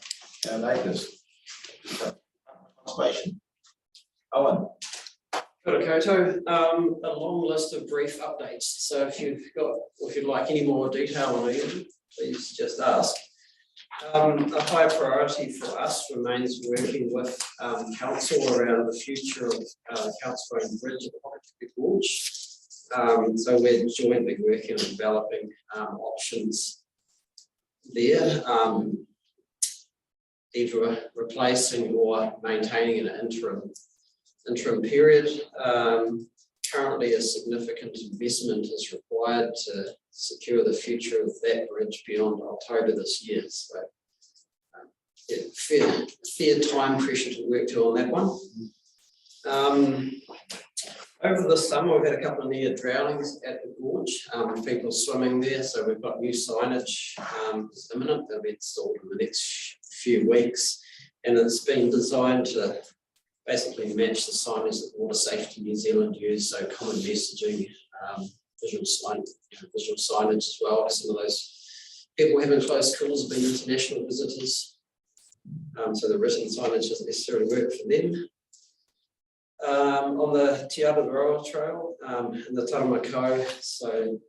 neighbours. Conservation. Owen. Koto, a long list of brief updates. So if you'd like any more detail on it, please just ask. A high priority for us remains working with council around the future of Council Bridge at Pocket Gorge. So we're jointly working on developing options there, either replacing or maintaining an interim period. Currently, a significant investment is required to secure the future of that bridge beyond October this year. So, yeah, fair time pressure to work to on that one. Over the summer, we've had a couple of near drownings at the gorge. People swimming there, so we've got new signage imminent. They'll be installed in the next few weeks, and it's been designed to basically match the signage that Water Safety New Zealand use, so common messaging, visual signage as well. Some of those people having close calls have been international visitors, so the written signage doesn't necessarily work for them. On the Te Araroa Trail in the Taramako, so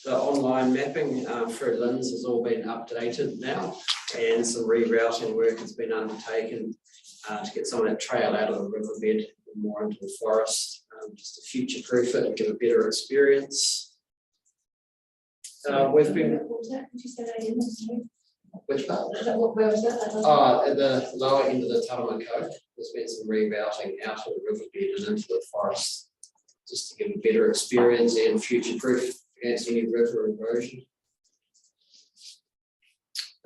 the online mapping for LINS has all been updated now, and some rerouting work has been undertaken to get some of that trail out of the riverbed and more into the forest, just to future-proof it and give a better experience. We've been. Which part? Where was that? At the lower end of the Taramako, there's been some rerouting out of the riverbed and into the forest, just to give a better experience and future-proof against any river erosion.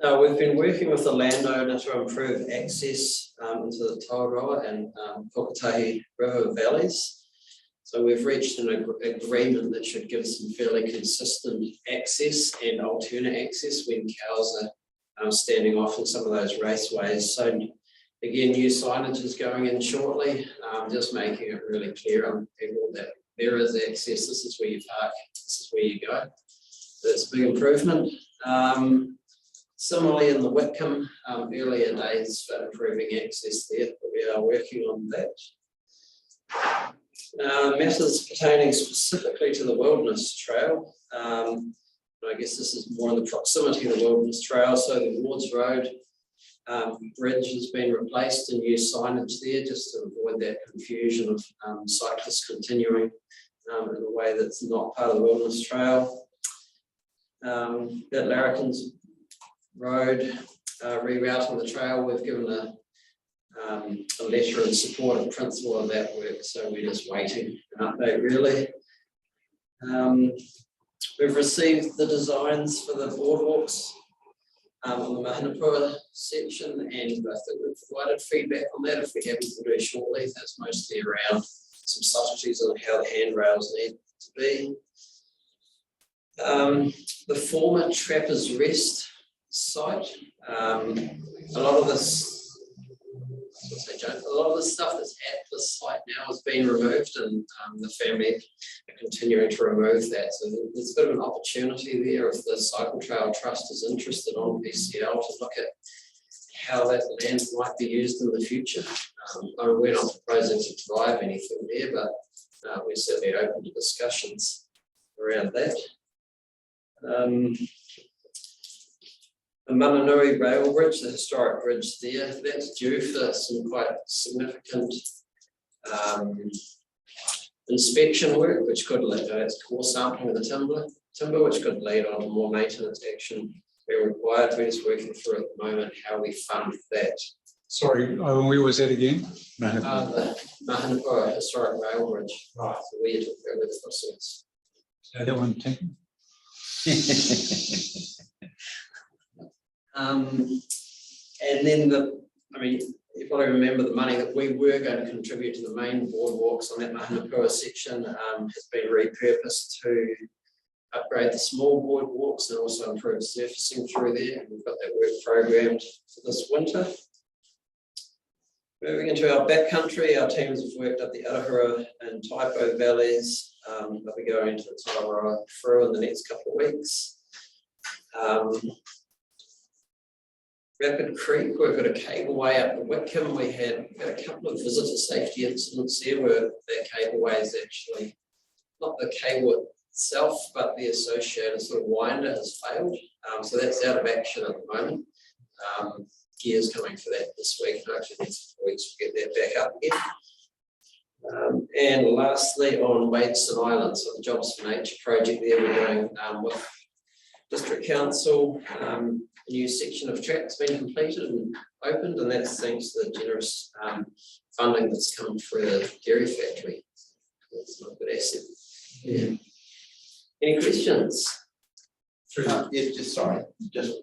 We've been working with the landowner to improve access into the Taurawa and Kokatahi River valleys. So we've reached an agreement that should give some fairly consistent access and alternate access when cows are standing off in some of those raceways. So again, new signage is going in shortly, just making it really clear on people that there is access. This is where you park, this is where you go. That's a big improvement. Similarly in the Whitcomb, earlier days for improving access there, but we are working on that. Matters pertaining specifically to the Wilderness Trail. I guess this is more in the proximity of the Wilderness Trail. So the Wards Road bridge has been replaced and new signage there just to avoid that confusion of cyclists continuing in a way that's not part of the wilderness trail. At Larrikins Road, rerouting the trail, we've given a letter in support of principle of that work, so we're just waiting an update really. We've received the designs for the boardwalks on the Mahanapua section, and I think we've provided feedback on that if we haven't to do shortly. That's mostly around some subtleties on how the handrails need to be. The former Trappers Rest site, a lot of this stuff that's at the site now has been removed, and the family are continuing to remove that. So there's a bit of an opportunity there if the Cycle Trail Trust is interested on PCL to look at how that land might be used in the future. We're not proposing to drive anything there, but we're certainly open to discussions around that. The Mananui Rail Bridge, the historic bridge there, that's due for some quite significant inspection work, which could lead to core sampling of the timber, which could lead on to more maintenance action being required. We're just working through at the moment how we fund that. Sorry, where was that again? The Mahanapua Historic Rail Bridge. Right. So we took over the crossings. So that one, too. And then you probably remember the money that we were going to contribute to the main boardwalks on that Mahanapua section has been repurposed to upgrade the small boardwalks and also improve surfacing through there. And we've got that work programmed for this winter. Moving into our backcountry, our teams have worked up the Arahura and Taipo valleys. They'll be going to the Tarawara through in the next couple of weeks. Rapid Creek, we've got a cableway up the Whitcomb. We had a couple of visitor safety incidents here where that cableway is actually not the cable itself, but the associated sort of winder has failed. So that's out of action at the moment. Gear's coming for that this week, and actually next couple of weeks we'll get that back up again. And lastly, on Wadeson Island, so the Jobs for Nature project there we're doing with District Council. A new section of track's been completed and opened, and that's thanks to the generous funding that's come through the dairy factory. That's not a good asset. Yeah. Any questions? Yeah, just sorry, just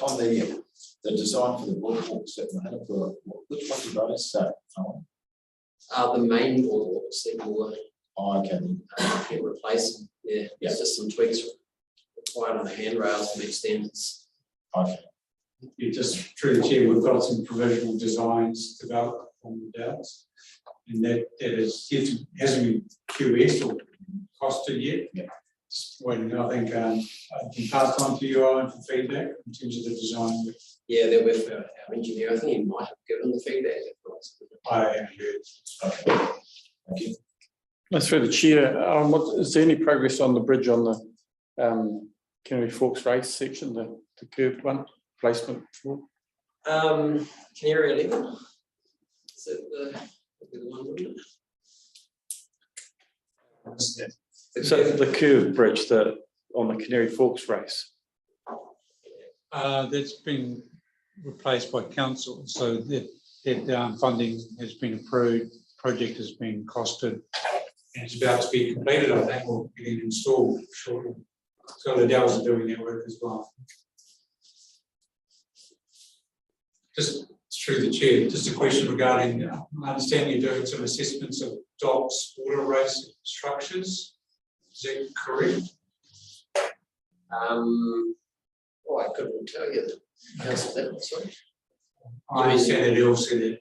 on the design for the boardwalks at Mahanapua, which ones are those? The main boardwalks that will okay. replace them. Yeah, it's just some tweaks required on the handrails and extenders. Okay. Yeah, just through the chair, we've got some provisional designs developed on the doubts, and that hasn't been QS or costed yet. Yeah. Just waiting, I think I can pass on to you, Owen, for feedback in terms of the design. Yeah, that with our engineer, I think he might have given the feedback. I heard. Okay. Thank you. Through the chair, is there any progress on the bridge on the Canary Forks race section, the curved one, placement for? Canary 11? Is that the one, wouldn't it? So the curved bridge on the Canary Forks race? That's been replaced by council, so that funding has been approved, project has been costed, and it's about to be completed. I think we'll be installed shortly. So the Dells are doing their work as well. Just through the chair, just a question regarding, I understand you're doing some assessments of docks, waterways, structures. Is that correct? I couldn't tell you that. Sorry. I understand that you also that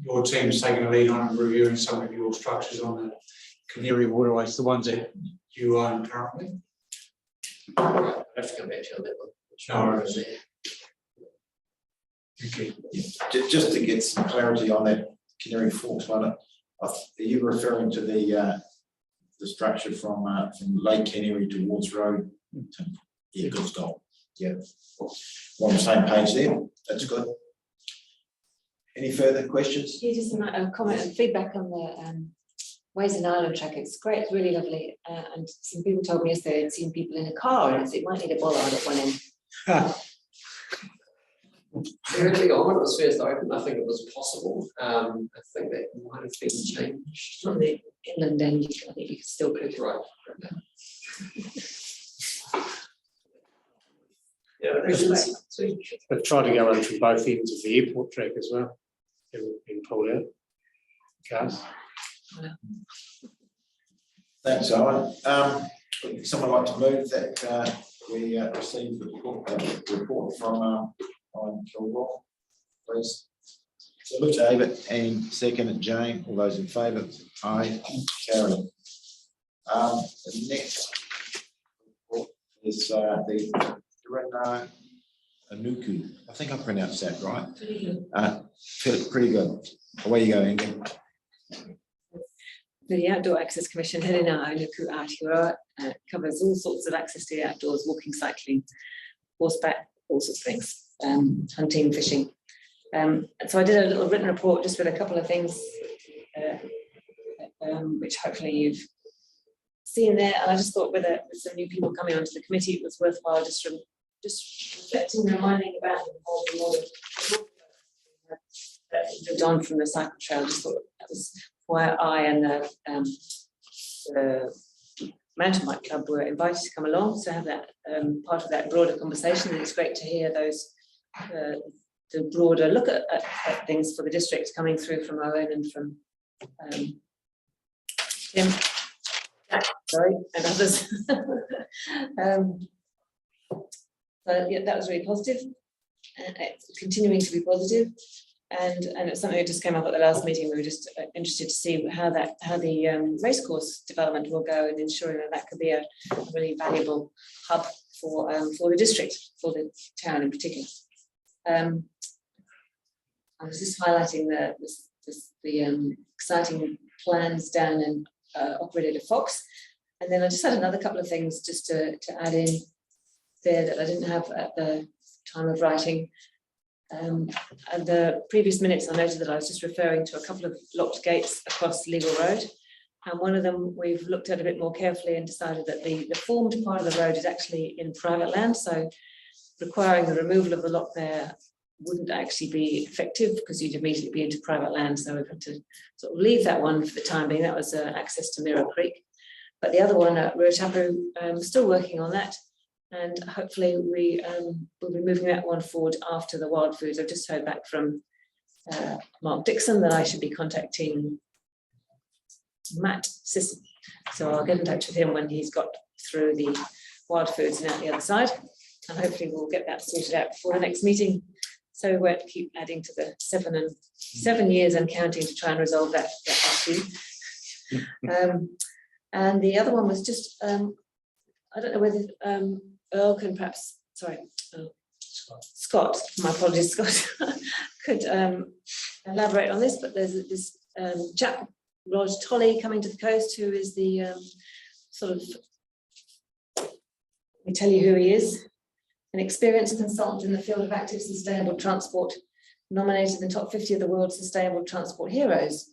your team's taking a lead on reviewing some of your structures on the Canary waterways, the ones that you own currently. I have to come back to you on that one. No, okay. Just to get some clarity on that Canary Forks one, are you referring to the structure from Lake Canary towards Road? Yeah, good stop. Yeah, we're on the same page there. That's good. Any further questions? Yeah, just a comment and feedback on the Ways and Island track. It's great, it's really lovely. And some people told me yesterday they'd seen people in a car and it might need a bollard at one end. Early on, when it was first opened, I think it was possible. I think that might have been changed. On the inland end, I think you could still go to Right. Yeah, questions? They've tried to go in from both ends of the airport track as well. They've been pulled out. Cars. Thanks, Owen. Would someone like to move that we receive the report from Owen Kilgore, please? So look, David, and second, Jane. All those in favour? Aye. Carried. The next report is the Rena Anuku. I think I pronounced that right. Pretty good. Away you go, Ingrid. The Outdoor Access Commission, Helena Anuku Aotearoa, covers all sorts of access to the outdoors, walking, cycling, horseback, all sorts of things, hunting, fishing. So I did a little written report just with a couple of things, which hopefully you've seen there. And I just thought with some new people coming onto the committee, it was worthwhile just reflecting and reminding about the whole that moved on from the cycle trail. Just thought that was why I and the Mountain Bike Club were invited to come along to have that part of that broader conversation. And it's great to hear those the broader look at things for the district coming through from Owen and from Tim, sorry, and others. So yeah, that was really positive, and it's continuing to be positive. And it's something that just came up at the last meeting. We were just interested to see how the racecourse development will go, and ensuring that could be a really valuable hub for the district, for the town in particular. I was just highlighting the exciting plans down in Operator Fox, and then I just had another couple of things just to add in there that I didn't have at the time of writing. And the previous minutes, I noted that I was just referring to a couple of locked gates across Legal Road, and one of them we've looked at a bit more carefully and decided that the formed part of the road is actually in private land, so requiring the removal of the lock there wouldn't actually be effective because you'd immediately be into private land. So we've had to sort of leave that one for the time being. That was access to Mirror Creek, but the other one at Ruatapu, still working on that. And hopefully we will be moving that one forward after the wild foods. I've just heard back from Mark Dixon that I should be contacting Matt Sisson. So I'll get in touch with him when he's got through the wild foods and out the other side. And hopefully we'll get that sorted out before the next meeting. So we won't keep adding to the 7 years and counting to try and resolve that issue. And the other one was just, I don't know whether Earl can perhaps, sorry, Scott, my apologies, Scott, could elaborate on this, but there's this chap, Rog Tolley, coming to the coast, who is the sort of, let me tell you who he is, an experienced consultant in the field of active sustainable transport, nominated in the top 50 of the world's sustainable transport heroes.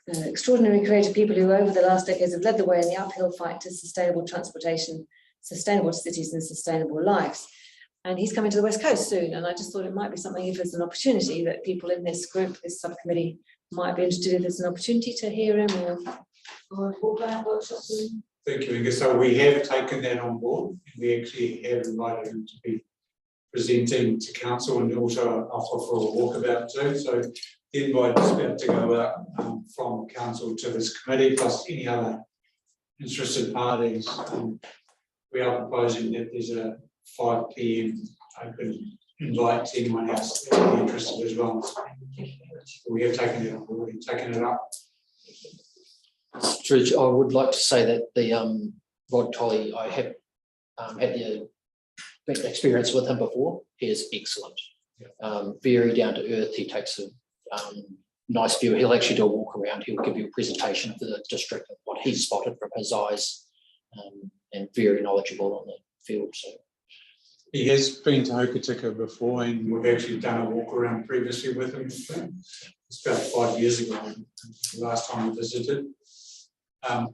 Extraordinary creative people who over the last decades have led the way in the uphill fight to sustainable transportation, sustainable cities and sustainable lives. And he's coming to the West Coast soon, and I just thought it might be something, if there's an opportunity, that people in this group, this subcommittee, might be interested if there's an opportunity to hear him or walk around workshops. Thank you, Inga. So we have taken that on board. We actually have invited him to be presenting to council and also offer for a walkabout too. So the invite is about to go out from council to this committee, plus any other interested parties. We are proposing that there's a 5 PM open invite to anyone else that would be interested as well. We have taken it on board and taken it up. George, I would like to say that the Rod Tolley, I have had the experience with him before. He is excellent, very down to earth. He takes a nice view. He'll actually do a walk around. He'll give you a presentation of the district and what he's spotted from his eyes, and very knowledgeable on the field. So He has been to Hokitika before, and we've actually done a walk around previously with him. It's about 5 years ago, the last time we visited. I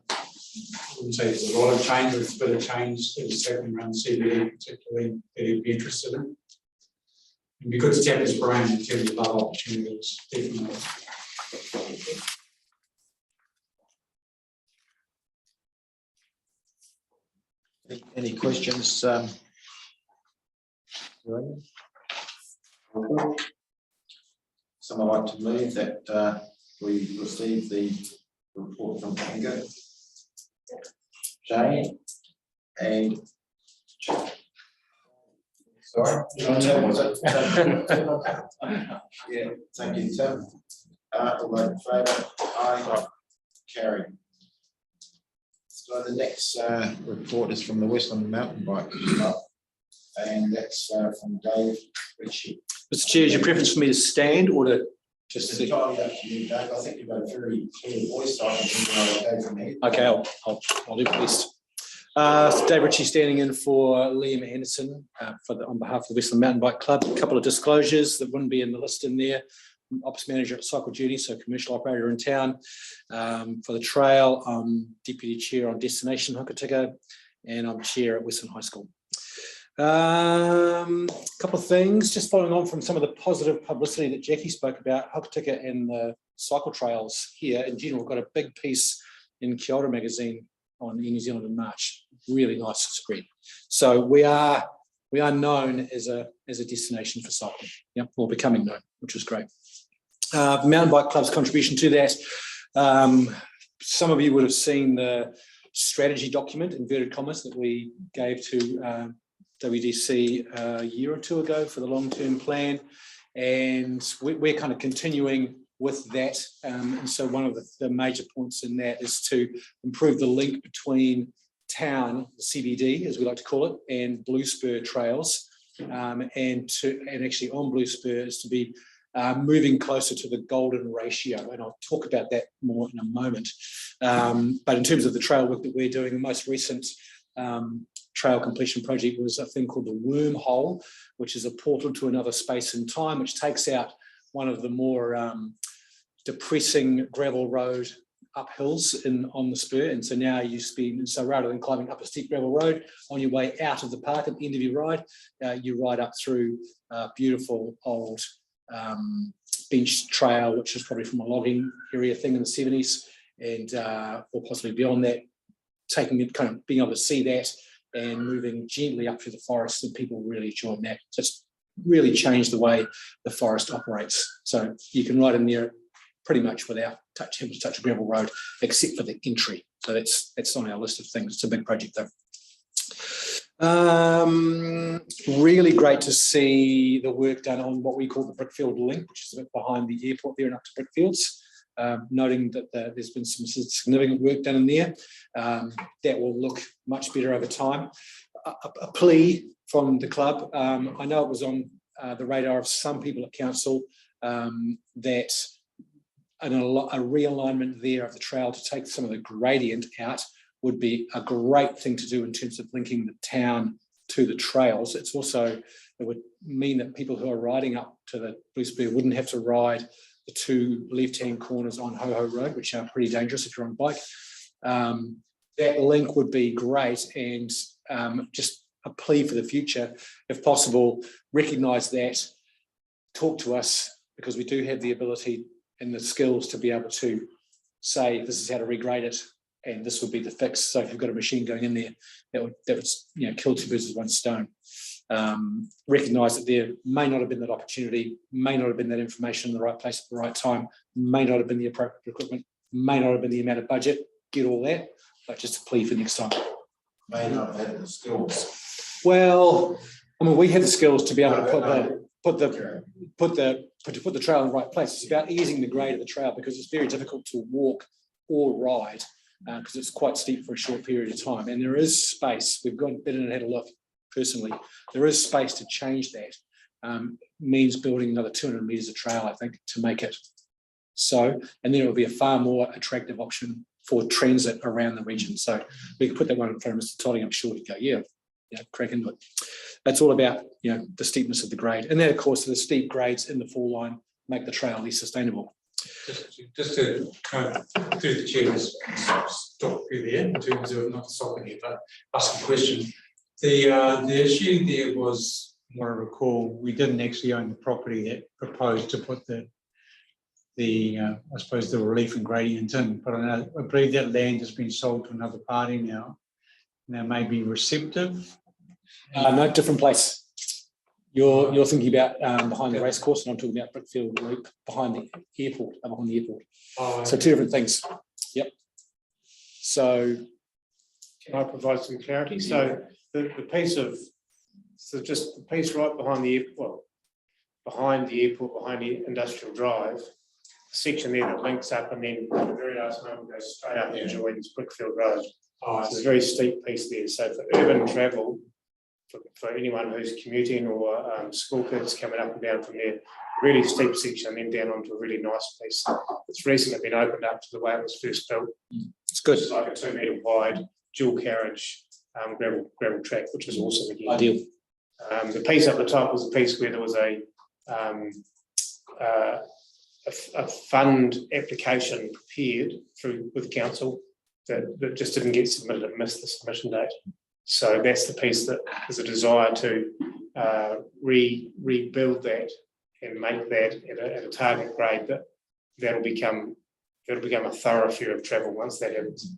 wouldn't say there's a lot of change, but it's a bit of change that is happening around the CBD, particularly that he'd be interested in. It'd be good to tap his brain in terms of other opportunities, definitely. Any questions? Someone like to move that we receive the report from Tango, Jane, and sorry, Tim, was it? Yeah, thank you, Tim. All those in favour? Aye. Carry. So the next report is from the Westland Mountain Bike Club, and that's from Dave Ritchie. Mr. Chair, is your preference for me to stand or to just It's sit? entirely up to you, Dave. I think you've got a very clear voice, so I can go from here. Okay, I'll do my best. So Dave Ritchie standing in for Liam Anderson on behalf of the Westland Mountain Bike Club. A couple of disclosures that wouldn't be in the list in there. Ops manager at Cycle Duty, so commercial operator in town. For the trail, I'm deputy chair on Destination Hokitika, and I'm chair at Westland High School. A couple of things, just following on from some of the positive publicity that Jackie spoke about, Hokitika and the cycle trails here in general. Got a big piece in Kia Ora magazine on New Zealand in March. Really nice spread. So we are known as a destination for cycling. Yep, or becoming known, which is great. The Mountain Bike Club's contribution to that. Some of you would have seen the strategy document, inverted commas, that we gave to WDC a year or two ago for the long-term plan, and we're kind of continuing with that. And so one of the major points in that is to improve the link between town, the CBD, as we like to call it, and Blue Spur trails, and actually on Blue Spur is to be moving closer to the golden ratio, and I'll talk about that more in a moment. But in terms of the trail work that we're doing, the most recent trail completion project was a thing called the Wormhole, which is a portal to another space and time, which takes out one of the more depressing gravel road uphills on the spur. And so now so rather than climbing up a steep gravel road on your way out of the park at the end of your ride, you ride up through a beautiful old bench trail, which is probably from a logging area thing in the 70s, and or possibly beyond that, taking it, kind of being able to see that and moving gently up through the forest, and people really enjoying that. Just really changed the way the forest operates. So you can ride in there pretty much without having to touch a gravel road, except for the entry. So that's on our list of things. It's a big project though. Really great to see the work done on what we call the Brickfield link, which is a bit behind the airport there and up to Brickfields. Noting that there's been some significant work done in there. That will look much better over time. A plea from the club. I know it was on the radar of some people at council that a realignment there of the trail to take some of the gradient out would be a great thing to do in terms of linking the town to the trails. It's also, it would mean that people who are riding up to the Blue Spur wouldn't have to ride the two left-hand corners on Ho Ho Road, which are pretty dangerous if you're on a bike. That link would be great, and just a plea for the future, if possible, recognise that, talk to us, because we do have the ability and the skills to be able to say this is how to regrade it, and this would be the fix. So if you've got a machine going in there, that would kill two birds with one stone. Recognise that there may not have been that opportunity, may not have been that information in the right place at the right time, may not have been the appropriate equipment, may not have been the amount of budget. Get all that, but just a plea for next time. May not have had the skills. Well, I mean, we have the skills to be able to put the trail in the right place. It's about easing the grade of the trail, because it's very difficult to walk or ride because it's quite steep for a short period of time. And there is space. We've been in and had a look personally. There is space to change that. Means building another 200 metres of trail, I think, to make it so. And then it will be a far more attractive option for transit around the region. So we can put that one in front of Mr. Toddy. I'm sure he'd go, yeah, crack into it. It's all about the steepness of the grade, and then of course the steep grades in the fall line make the trail less sustainable. Just to kind of through the chair, stop you there in terms of not stopping you, but ask a question. The issue there was, what I recall, we didn't actually own the property that proposed to put the I suppose the relief and gradient in, but I believe that land has been sold to another party now. Now may be receptive. No, different place. You're thinking about behind the race course, and I'm talking about Brickfield Loop behind the airport, behind the airport. Oh, So two different things. Yep. So can I provide some clarity? So the piece of, so just the piece right behind the airport, well, behind the airport, behind the industrial drive, the section there that links up and then the very last moment goes straight up and joins Brickfield Road. So it's a very steep piece there. So for urban travel, for anyone who's commuting or school kids coming up and down from there, really steep section and then down onto a really nice piece. It's recently been opened up to the way it was first built. it's good. It's like a 2 metre wide dual carriage gravel track, which was awesome again. Ideal. The piece up the top was a piece where there was a fund application prepared with council that just didn't get submitted. It missed the submission date. So that's the piece that is a desire to rebuild that and make that at a target grade that'll become a thoroughfare of travel once that happens,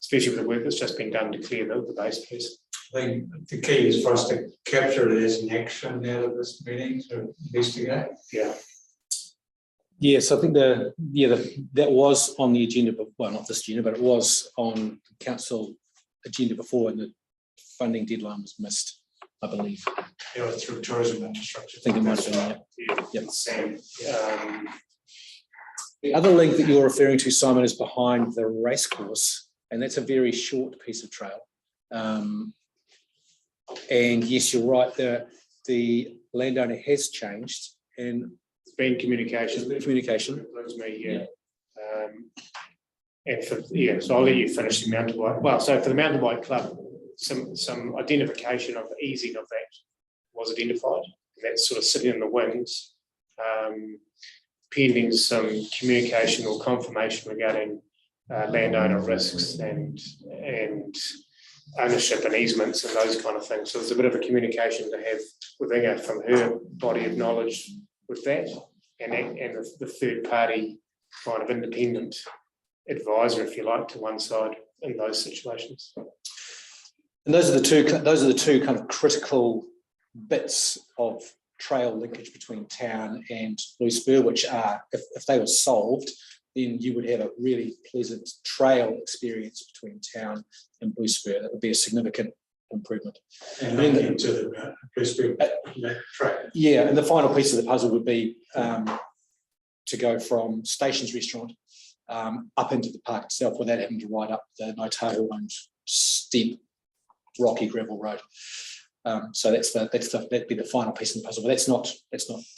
especially with the work that's just been done to clear the base piece. I think the key is for us to capture it as an action out of this meeting to investigate. Yeah. Yes, I think that was on the agenda, but well, not this agenda, but it was on the council agenda before, and the funding deadline was missed, I believe. Yeah, through tourism infrastructure. I think it might have been. Yep. The other link that you're referring to, Simon, is behind the race course, and that's a very short piece of trail. And yes, you're right. The landowner has changed, and it's been communication. Communication. Includes me, yeah. And so I'll let you finish the mountain bike. Well, so for the mountain bike club, some identification of the easing of that was identified. And that's sort of sitting in the wings, pending some communication or confirmation regarding landowner risks and ownership and easements and those kind of things. So there's a bit of a communication to have with Inga from her body of knowledge with that, and the third party kind of independent advisor, if you like, to one side in those situations. And those are the two kind of critical bits of trail linkage between town and Blue Spur, which are, if they were solved, then you would have a really pleasant trail experience between town and Blue Spur. That would be a significant improvement. And then into the Blue Spur track. Yeah, and the final piece of the puzzle would be to go from Stations Restaurant up into the park itself without having to ride up the Ngātahu-owned steep, rocky gravel road. So that'd be the final piece of the puzzle. But that's not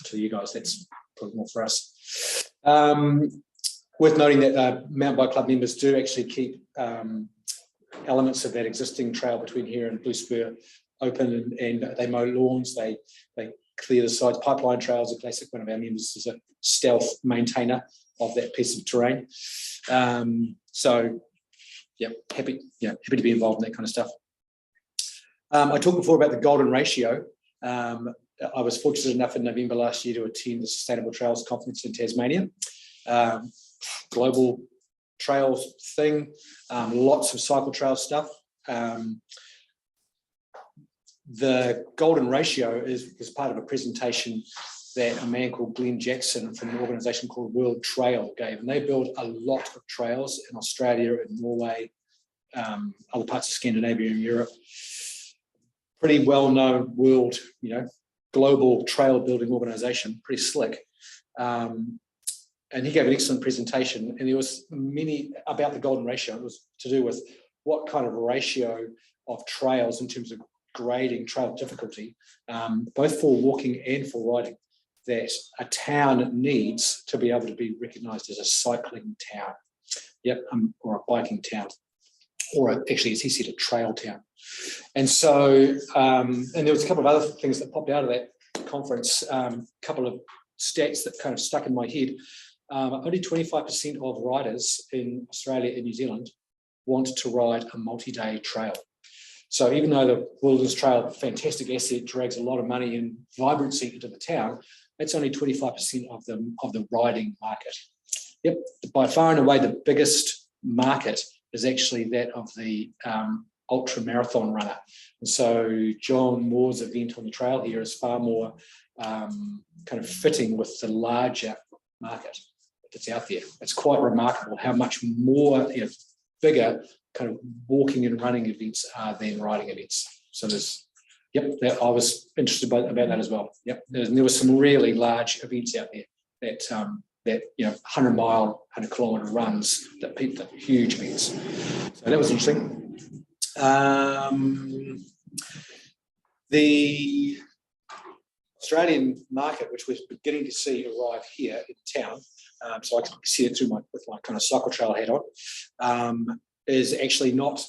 to you guys. That's probably more for us. Worth noting that Mountain Bike Club members do actually keep elements of that existing trail between here and Blue Spur open, and they mow lawns. They clear the sides. Pipeline Trails, a classic. One of our members is a stealth maintainer of that piece of terrain. So, yeah, happy to be involved in that kind of stuff. I talked before about the golden ratio. I was fortunate enough in November last year to attend the Sustainable Trails Conference in Tasmania. Global trails thing, lots of cycle trail stuff. The golden ratio is part of a presentation that a man called Glenn Jackson from an organisation called World Trail gave, and they build a lot of trails in Australia and Norway, other parts of Scandinavia and Europe. Pretty well-known world, global trail building organisation, pretty slick. And he gave an excellent presentation, and there was many about the golden ratio. It was to do with what kind of ratio of trails in terms of grading trail difficulty, both for walking and for riding, that a town needs to be able to be recognised as a cycling town, or a biking town. or actually, as he said, a trail town. And so, and there was a couple of other things that popped out of that conference, a couple of stats that kind of stuck in my head. Only 25% of riders in Australia and New Zealand want to ride a multi-day trail. So even though the Wilderness Trail, fantastic asset, drags a lot of money and vibrancy into the town, that's only 25% of the riding market. Yep, by far and away the biggest market is actually that of the ultra marathon runner. And so John Moore's event on the trail here is far more kind of fitting with the larger market that's out there. It's quite remarkable how much more, bigger kind of walking and running events are than riding events. So there's, I was interested about that as well. Yep, there were some really large events out there that 100-mile, 100-kilometre runs that peaked at huge events. So that was interesting. The Australian market, which we're beginning to see arrive here in town, so I can see it with my kind of cycle trail hat on, is actually not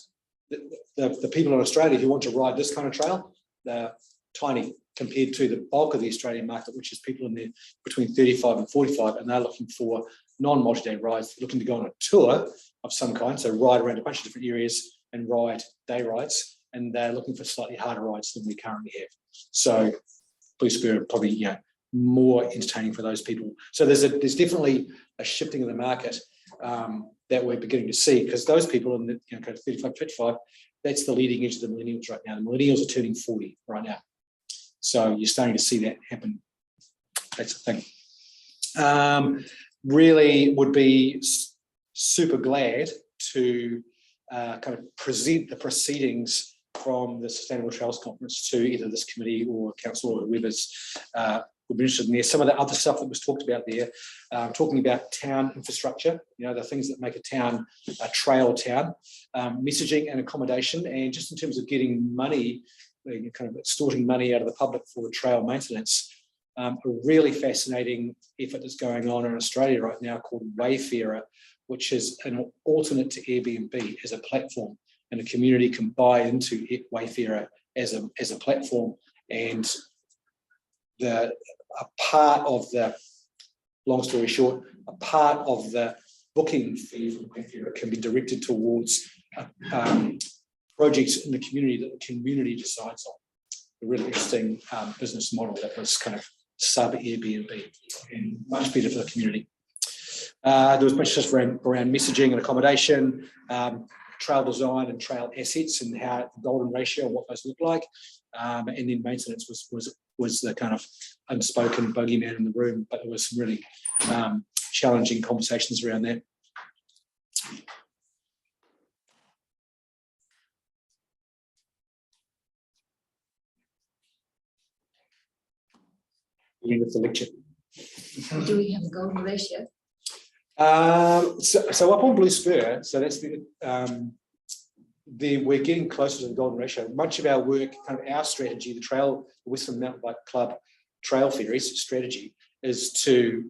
the people in Australia who want to ride this kind of trail. They're tiny compared to the bulk of the Australian market, which is people in there between 35 and 45, and they're looking for non-multi-day rides, looking to go on a tour of some kind, so ride around a bunch of different areas and ride day rides, and they're looking for slightly harder rides than we currently have. So Blue Spirit probably more entertaining for those people. So there's definitely a shifting of the market that we're beginning to see, because those people in the kind of 35, 55, that's the leading edge of the millennials right now. The millennials are turning 40 right now. So you're starting to see that happen. That's the thing. Really would be super glad to kind of present the proceedings from the Sustainable Trails Conference to either this committee or council or whoever's would be interested in there. Some of the other stuff that was talked about there, talking about town infrastructure, the things that make a town a trail town, messaging and accommodation, and just in terms of getting money, kind of extorting money out of the public for trail maintenance. A really fascinating effort that's going on in Australia right now called Wayfarer, which is an alternate to Airbnb as a platform, and the community can buy into Wayfarer as a platform, and a part of the, long story short, a part of the booking fee from Wayfarer can be directed towards projects in the community that the community decides on. A really interesting business model that was kind of sub-Airbnb and much better for the community. There was much just around messaging and accommodation, trail design and trail assets and how the golden ratio and what those look like. And then maintenance was the kind of unspoken bogeyman in the room, but there was some really challenging conversations around that. End of the lecture. Do we have a golden ratio? So up on Blue Spur, so that's we're getting closer to the golden ratio. Much of our work, kind of our strategy, the Western Mountain Bike Club Trail Ferries strategy, is to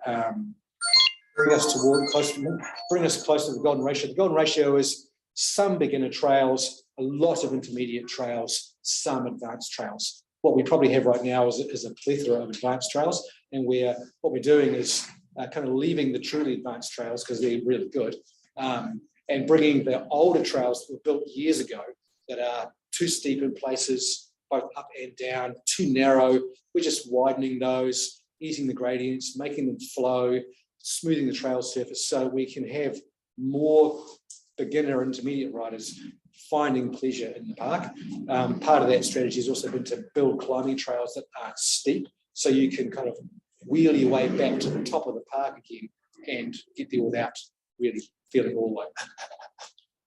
bring us closer to the golden ratio. The golden ratio is some beginner trails, a lot of intermediate trails, some advanced trails. What we probably have right now is a plethora of advanced trails, and what we're doing is kind of leaving the truly advanced trails because they're really good, and bringing the older trails that were built years ago that are too steep in places, both up and down, too narrow. We're just widening those, easing the gradients, making them flow, smoothing the trail surface so we can have more beginner intermediate riders finding pleasure in the park. Part of that strategy has also been to build climbing trails that aren't steep, so you can kind of wheel your way back to the top of the park again and get there without really feeling all like that.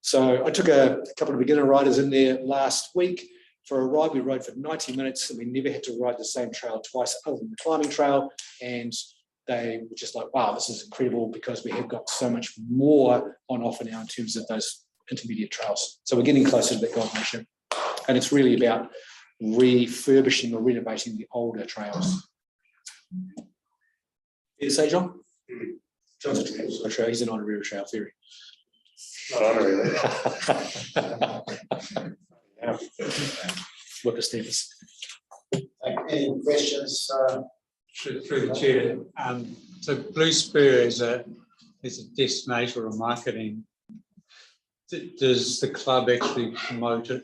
So I took a couple of beginner riders in there last week for a ride. We rode for 90 minutes and we never had to ride the same trail twice other than the climbing trail. And they were just like, wow, this is incredible because we have got so much more on offer now in terms of those intermediate trails. So we're getting closer to that golden ratio. And it's really about refurbishing or renovating the older trails. You say, John? John's a trail. He's an honorary trail ferry. Not on really. Yeah. Whippersnappers. Any questions? Through the chair, so Blue Spur is a destination or a marketing. Does the club actually promote it?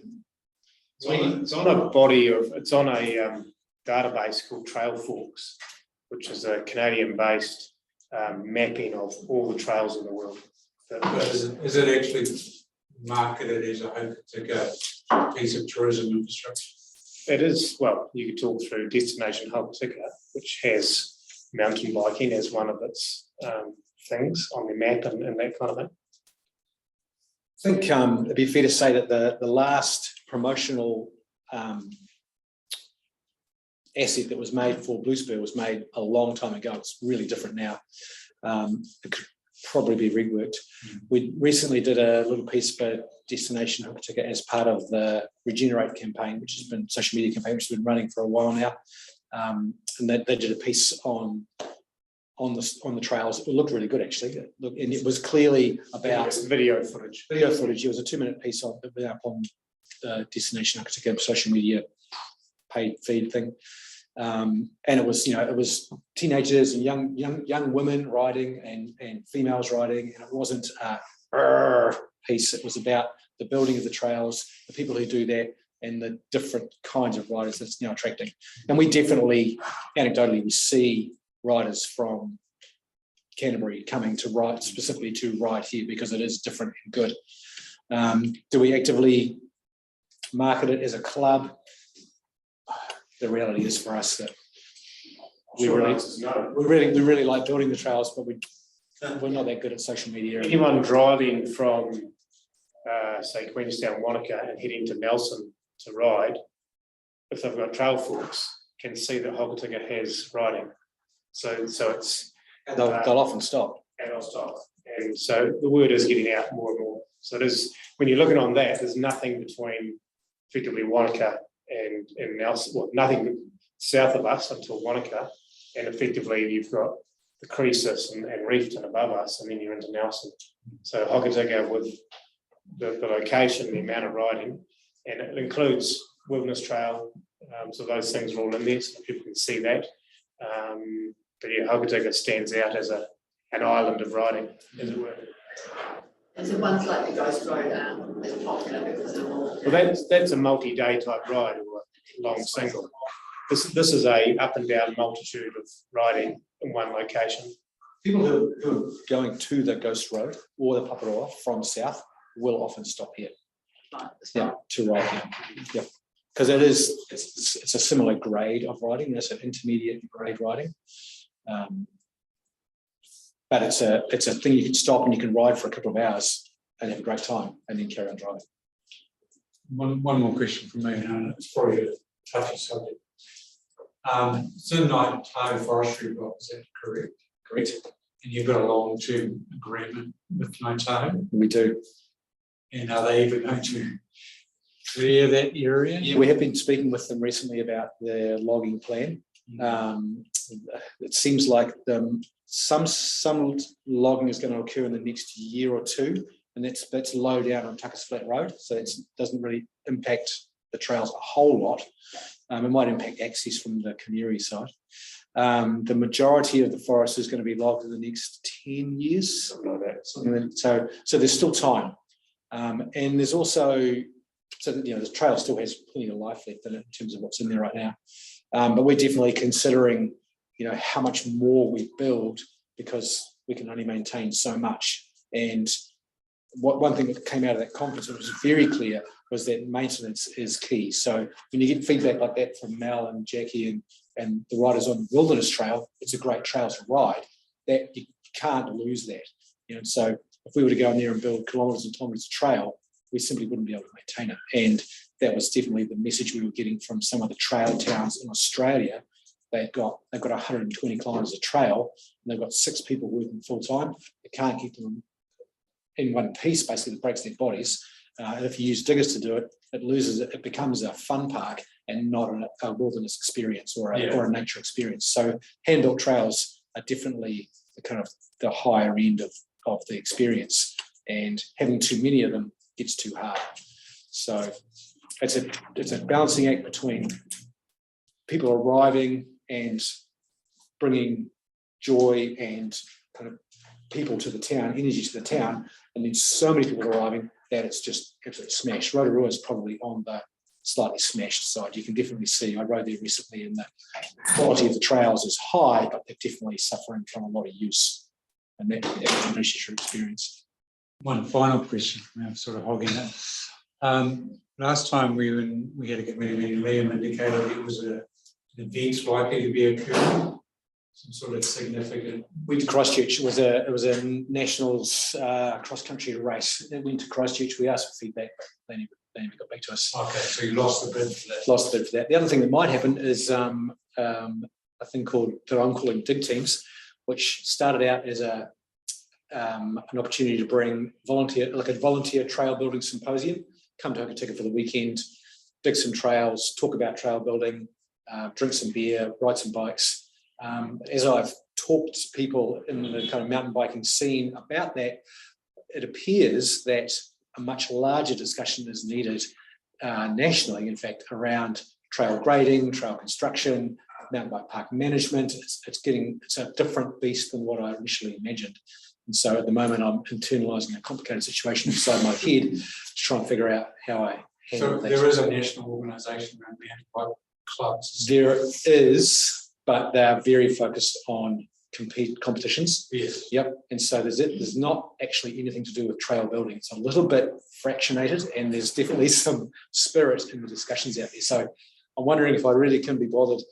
It's on a body of, it's on a database called Trail Forks, which is a Canadian-based mapping of all the trails in the world. Is it actually marketed as a Hokitika piece of tourism infrastructure? It is, well, you could talk through Destination Hokitika, which has mountain biking as one of its things on the map and that kind of thing. I think it'd be fair to say that the last promotional asset that was made for Blue Spur was made a long time ago. It's really different now. It could probably be reworked. We recently did a little piece for Destination Hokitika as part of the Regenerate campaign, which has been social media campaign, which has been running for a while now. And they did a piece on the trails. It looked really good actually. And it was clearly about video footage. It was a 2-minute piece on Destination Hokitika social media paid feed thing. And it was, it was teenagers and young women riding and females riding, and it wasn't a piece. It was about the building of the trails, the people who do that, and the different kinds of riders that's now attracting. And we definitely, anecdotally, we see riders from Canterbury coming to ride, specifically to ride here, because it is different and good. Do we actively market it as a club? The reality is for us that we really like building the trails, but we're not that good at social media. Anyone driving from, say, Queenstown, Wanaka, and heading to Nelson to ride, if they've got Trail Forks, can see that Hokitika has riding. So it's they'll often stop. And they'll stop. And so the word is getting out more and more. So it is, when you're looking on that, there's nothing between effectively Wanaka and Nelson, well, nothing south of us until Wanaka, and effectively you've got the Croesus and Reefton above us, and then you're into Nelson. So Hokitika, with the location, the amount of riding, and it includes Wilderness Trail, so those things are all in there, so people can see that. But yeah, Hokitika stands out as an island of riding, as it were. And so one's like the Ghost Road is popular because of all. Well, that's a multi-day type ride or a long single. This is a up and down multitude of riding in one location. People who are going to the Ghost Road or the Paparoa from south will often stop here. To ride here. Yeah. Because it's a similar grade of riding. It's an intermediate grade riding. But it's a thing you can stop and you can ride for a couple of hours and have a great time and then carry on driving. One more question from me, and it's probably a touchy subject. It's in Tahoe Forestry Block, is that correct? Correct. And you've got a long-term agreement with Tahoe? We do. And are they even going to clear that area? Yeah, we have been speaking with them recently about their logging plan. It seems like some logging is going to occur in the next year or two, and that's low down on Tuckers Flat Road, so it doesn't really impact the trails a whole lot. It might impact access from the Canary side. The majority of the forest is going to be logged in the next 10 years, something like that. So there's still time, and there's also, the trail still has plenty of life left in it in terms of what's in there right now. But we're definitely considering, how much more we build, because we can only maintain so much. And one thing that came out of that conference, it was very clear, was that maintenance is key. So when you get feedback like that from Mel and Jackie and the riders on the Wilderness Trail, it's a great trail to ride. That you can't lose that. So if we were to go in there and build kilometres and kilometres of trail, we simply wouldn't be able to maintain it. And that was definitely the message we were getting from some of the trail towns in Australia. They've got 120 kilometres of trail, and they've got 6 people working full time. They can't keep them in one piece, basically, that breaks their bodies. And if you use diggers to do it, it becomes a fun park and not a wilderness experience or a nature experience. So hand-built trails are definitely the higher end of the experience. and having too many of them gets too hard. So it's a balancing act between people arriving and bringing joy and kind of people to the town, energy to the town, and then so many people arriving that it's just absolutely smashed. Rotorua is probably on the slightly smashed side. You can definitely see, I rode there recently, and the quality of the trails is high, but they're definitely suffering from a lot of use, and that diminishes your experience. One final question, I'm sort of hogging that. Last time we had a committee meeting, Liam indicated it was an event likely to be occurring, some sort of significant. Went to Christchurch. It was a nationals cross country race. It went to Christchurch. We asked for feedback, but they never got back to us. Okay, so you lost the bid for that. Lost the bid for that. The other thing that might happen is a thing that I'm calling Dig Teams, which started out as an opportunity to bring a volunteer trail building symposium. Come to Hokitika for the weekend, dig some trails, talk about trail building, drink some beer, ride some bikes. As I've talked to people in the kind of mountain biking scene about that, it appears that a much larger discussion is needed nationally, in fact, around trail grading, trail construction, mountain bike park management. It's a different beast than what I initially imagined. And so at the moment, I'm internalising a complicated situation inside my head to try and figure out how I handle that. So there is a national organisation around mountain bike clubs. There is, but they are very focused on competitions. Yes. Yep. And so there's not actually anything to do with trail building. It's a little bit fractionated, and there's definitely some spirit in the discussions out there. So I'm wondering if I really can be bothered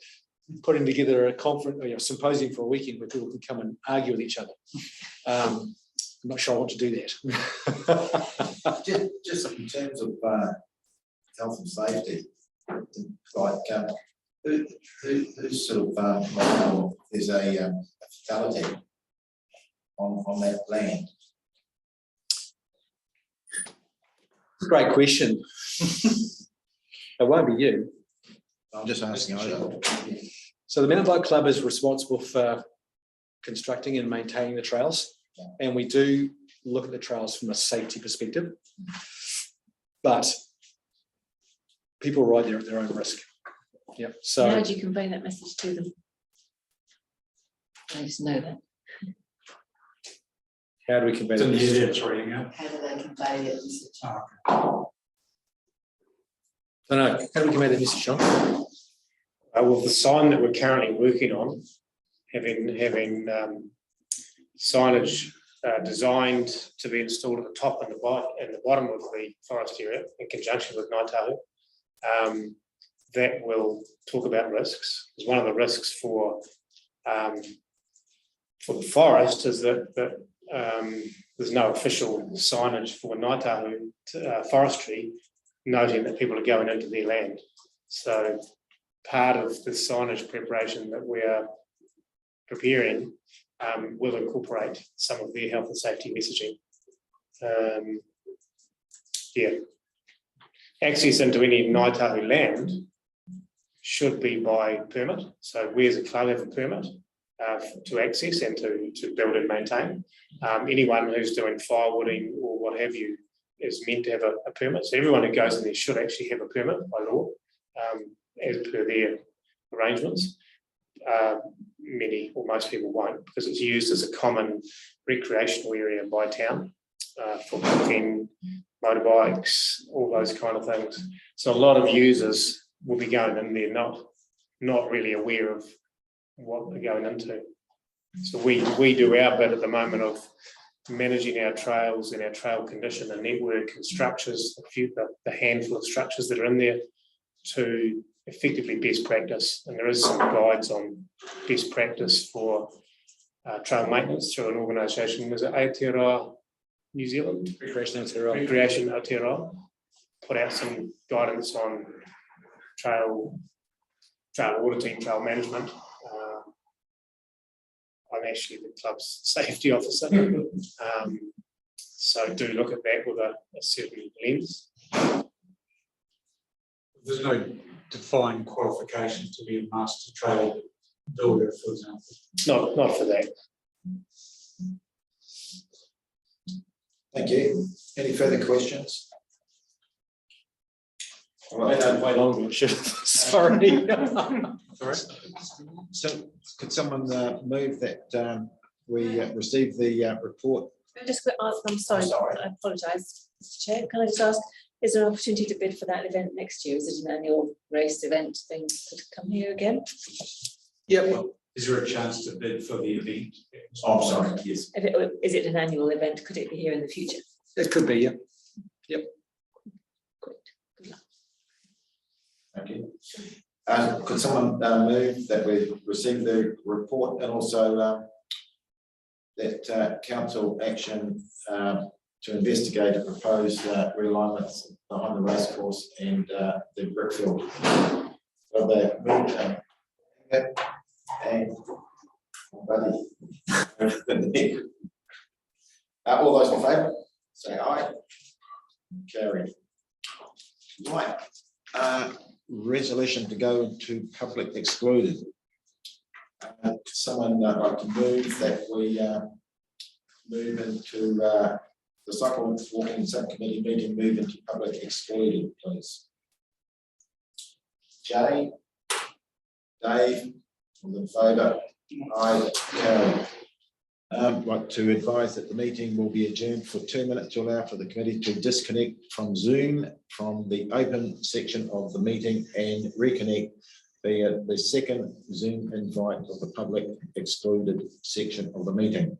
putting together a conference or a symposium for a weekend where people can come and argue with each other. I'm not sure I want to do that. just in terms of health and safety, like who's sort of there's a fatality on that land? Great question. It won't be you. I'm just asking. So the Mountain Bike Club is responsible for constructing and maintaining the trails, and we do look at the trails from a safety perspective, but people ride there at their own risk. Yep. So how do you convey that message to them? I just know that. How do we convey that message? How do they convey it? I don't know. How do we convey that message, Sean? Well, the sign that we're currently working on, having signage designed to be installed at the top and the bottom of the forest area in conjunction with Ngāi Tahu, that will talk about risks. Because one of the risks for the forest is that there's no official signage for Ngāi Tahu forestry noting that people are going into their land. So part of the signage preparation that we are preparing will incorporate some of their health and safety messaging. Access into any Ngāi Tahu land should be by permit. So we as a club have a permit to access and to build and maintain. Anyone who's doing firewooding or what have you is meant to have a permit. So everyone who goes in there should actually have a permit by law, as per their arrangements. Many or most people won't, because it's used as a common recreational area by town for walking, motorbikes, all those kind of things. So a lot of users will be going in there not really aware of what they're going into. So we do our bit at the moment of managing our trails and our trail condition and network and structures, the handful of structures that are in there, to effectively best practice. And there is some guides on best practice for trail maintenance through an organisation. Is it Aotearoa New Zealand? Recreation Aotearoa. Put out some guidance on trail auditing, trail management. I'm actually the club's safety officer. So do look at that with a certain lens. There's no defined qualification to be a master trail builder, for example. Not for that. Thank you. Any further questions? All I right, don't way longer, should sorry. sorry. So could someone move that we receive the report? Can I just ask, I'm sorry, I apologise, Mr. Chair, can I just ask, is there an opportunity to bid for that event next year? Is it an annual race event thing? Could it come here again? Yep. Is there a chance to bid for the event? Oh, sorry, yes. Is it an annual event? Could it be here in the future? It could be, yeah. Great. Good luck. Thank you. Could someone move that we receive the report and also that council action to investigate and propose realignments behind the racecourse and the brickfield. So they moved and buddy. All those in favour, say aye. Carried. Right. Resolution to go into public excluded. Someone like to move that we move into the cycle walking subcommittee meeting, move into public excluded, please. Jay, Dave, all in favour? Aye, carried. Like to advise that the meeting will be adjourned for 2 minutes to allow for the committee to disconnect from Zoom from the open section of the meeting and reconnect via the second Zoom invite of the public excluded section of the meeting.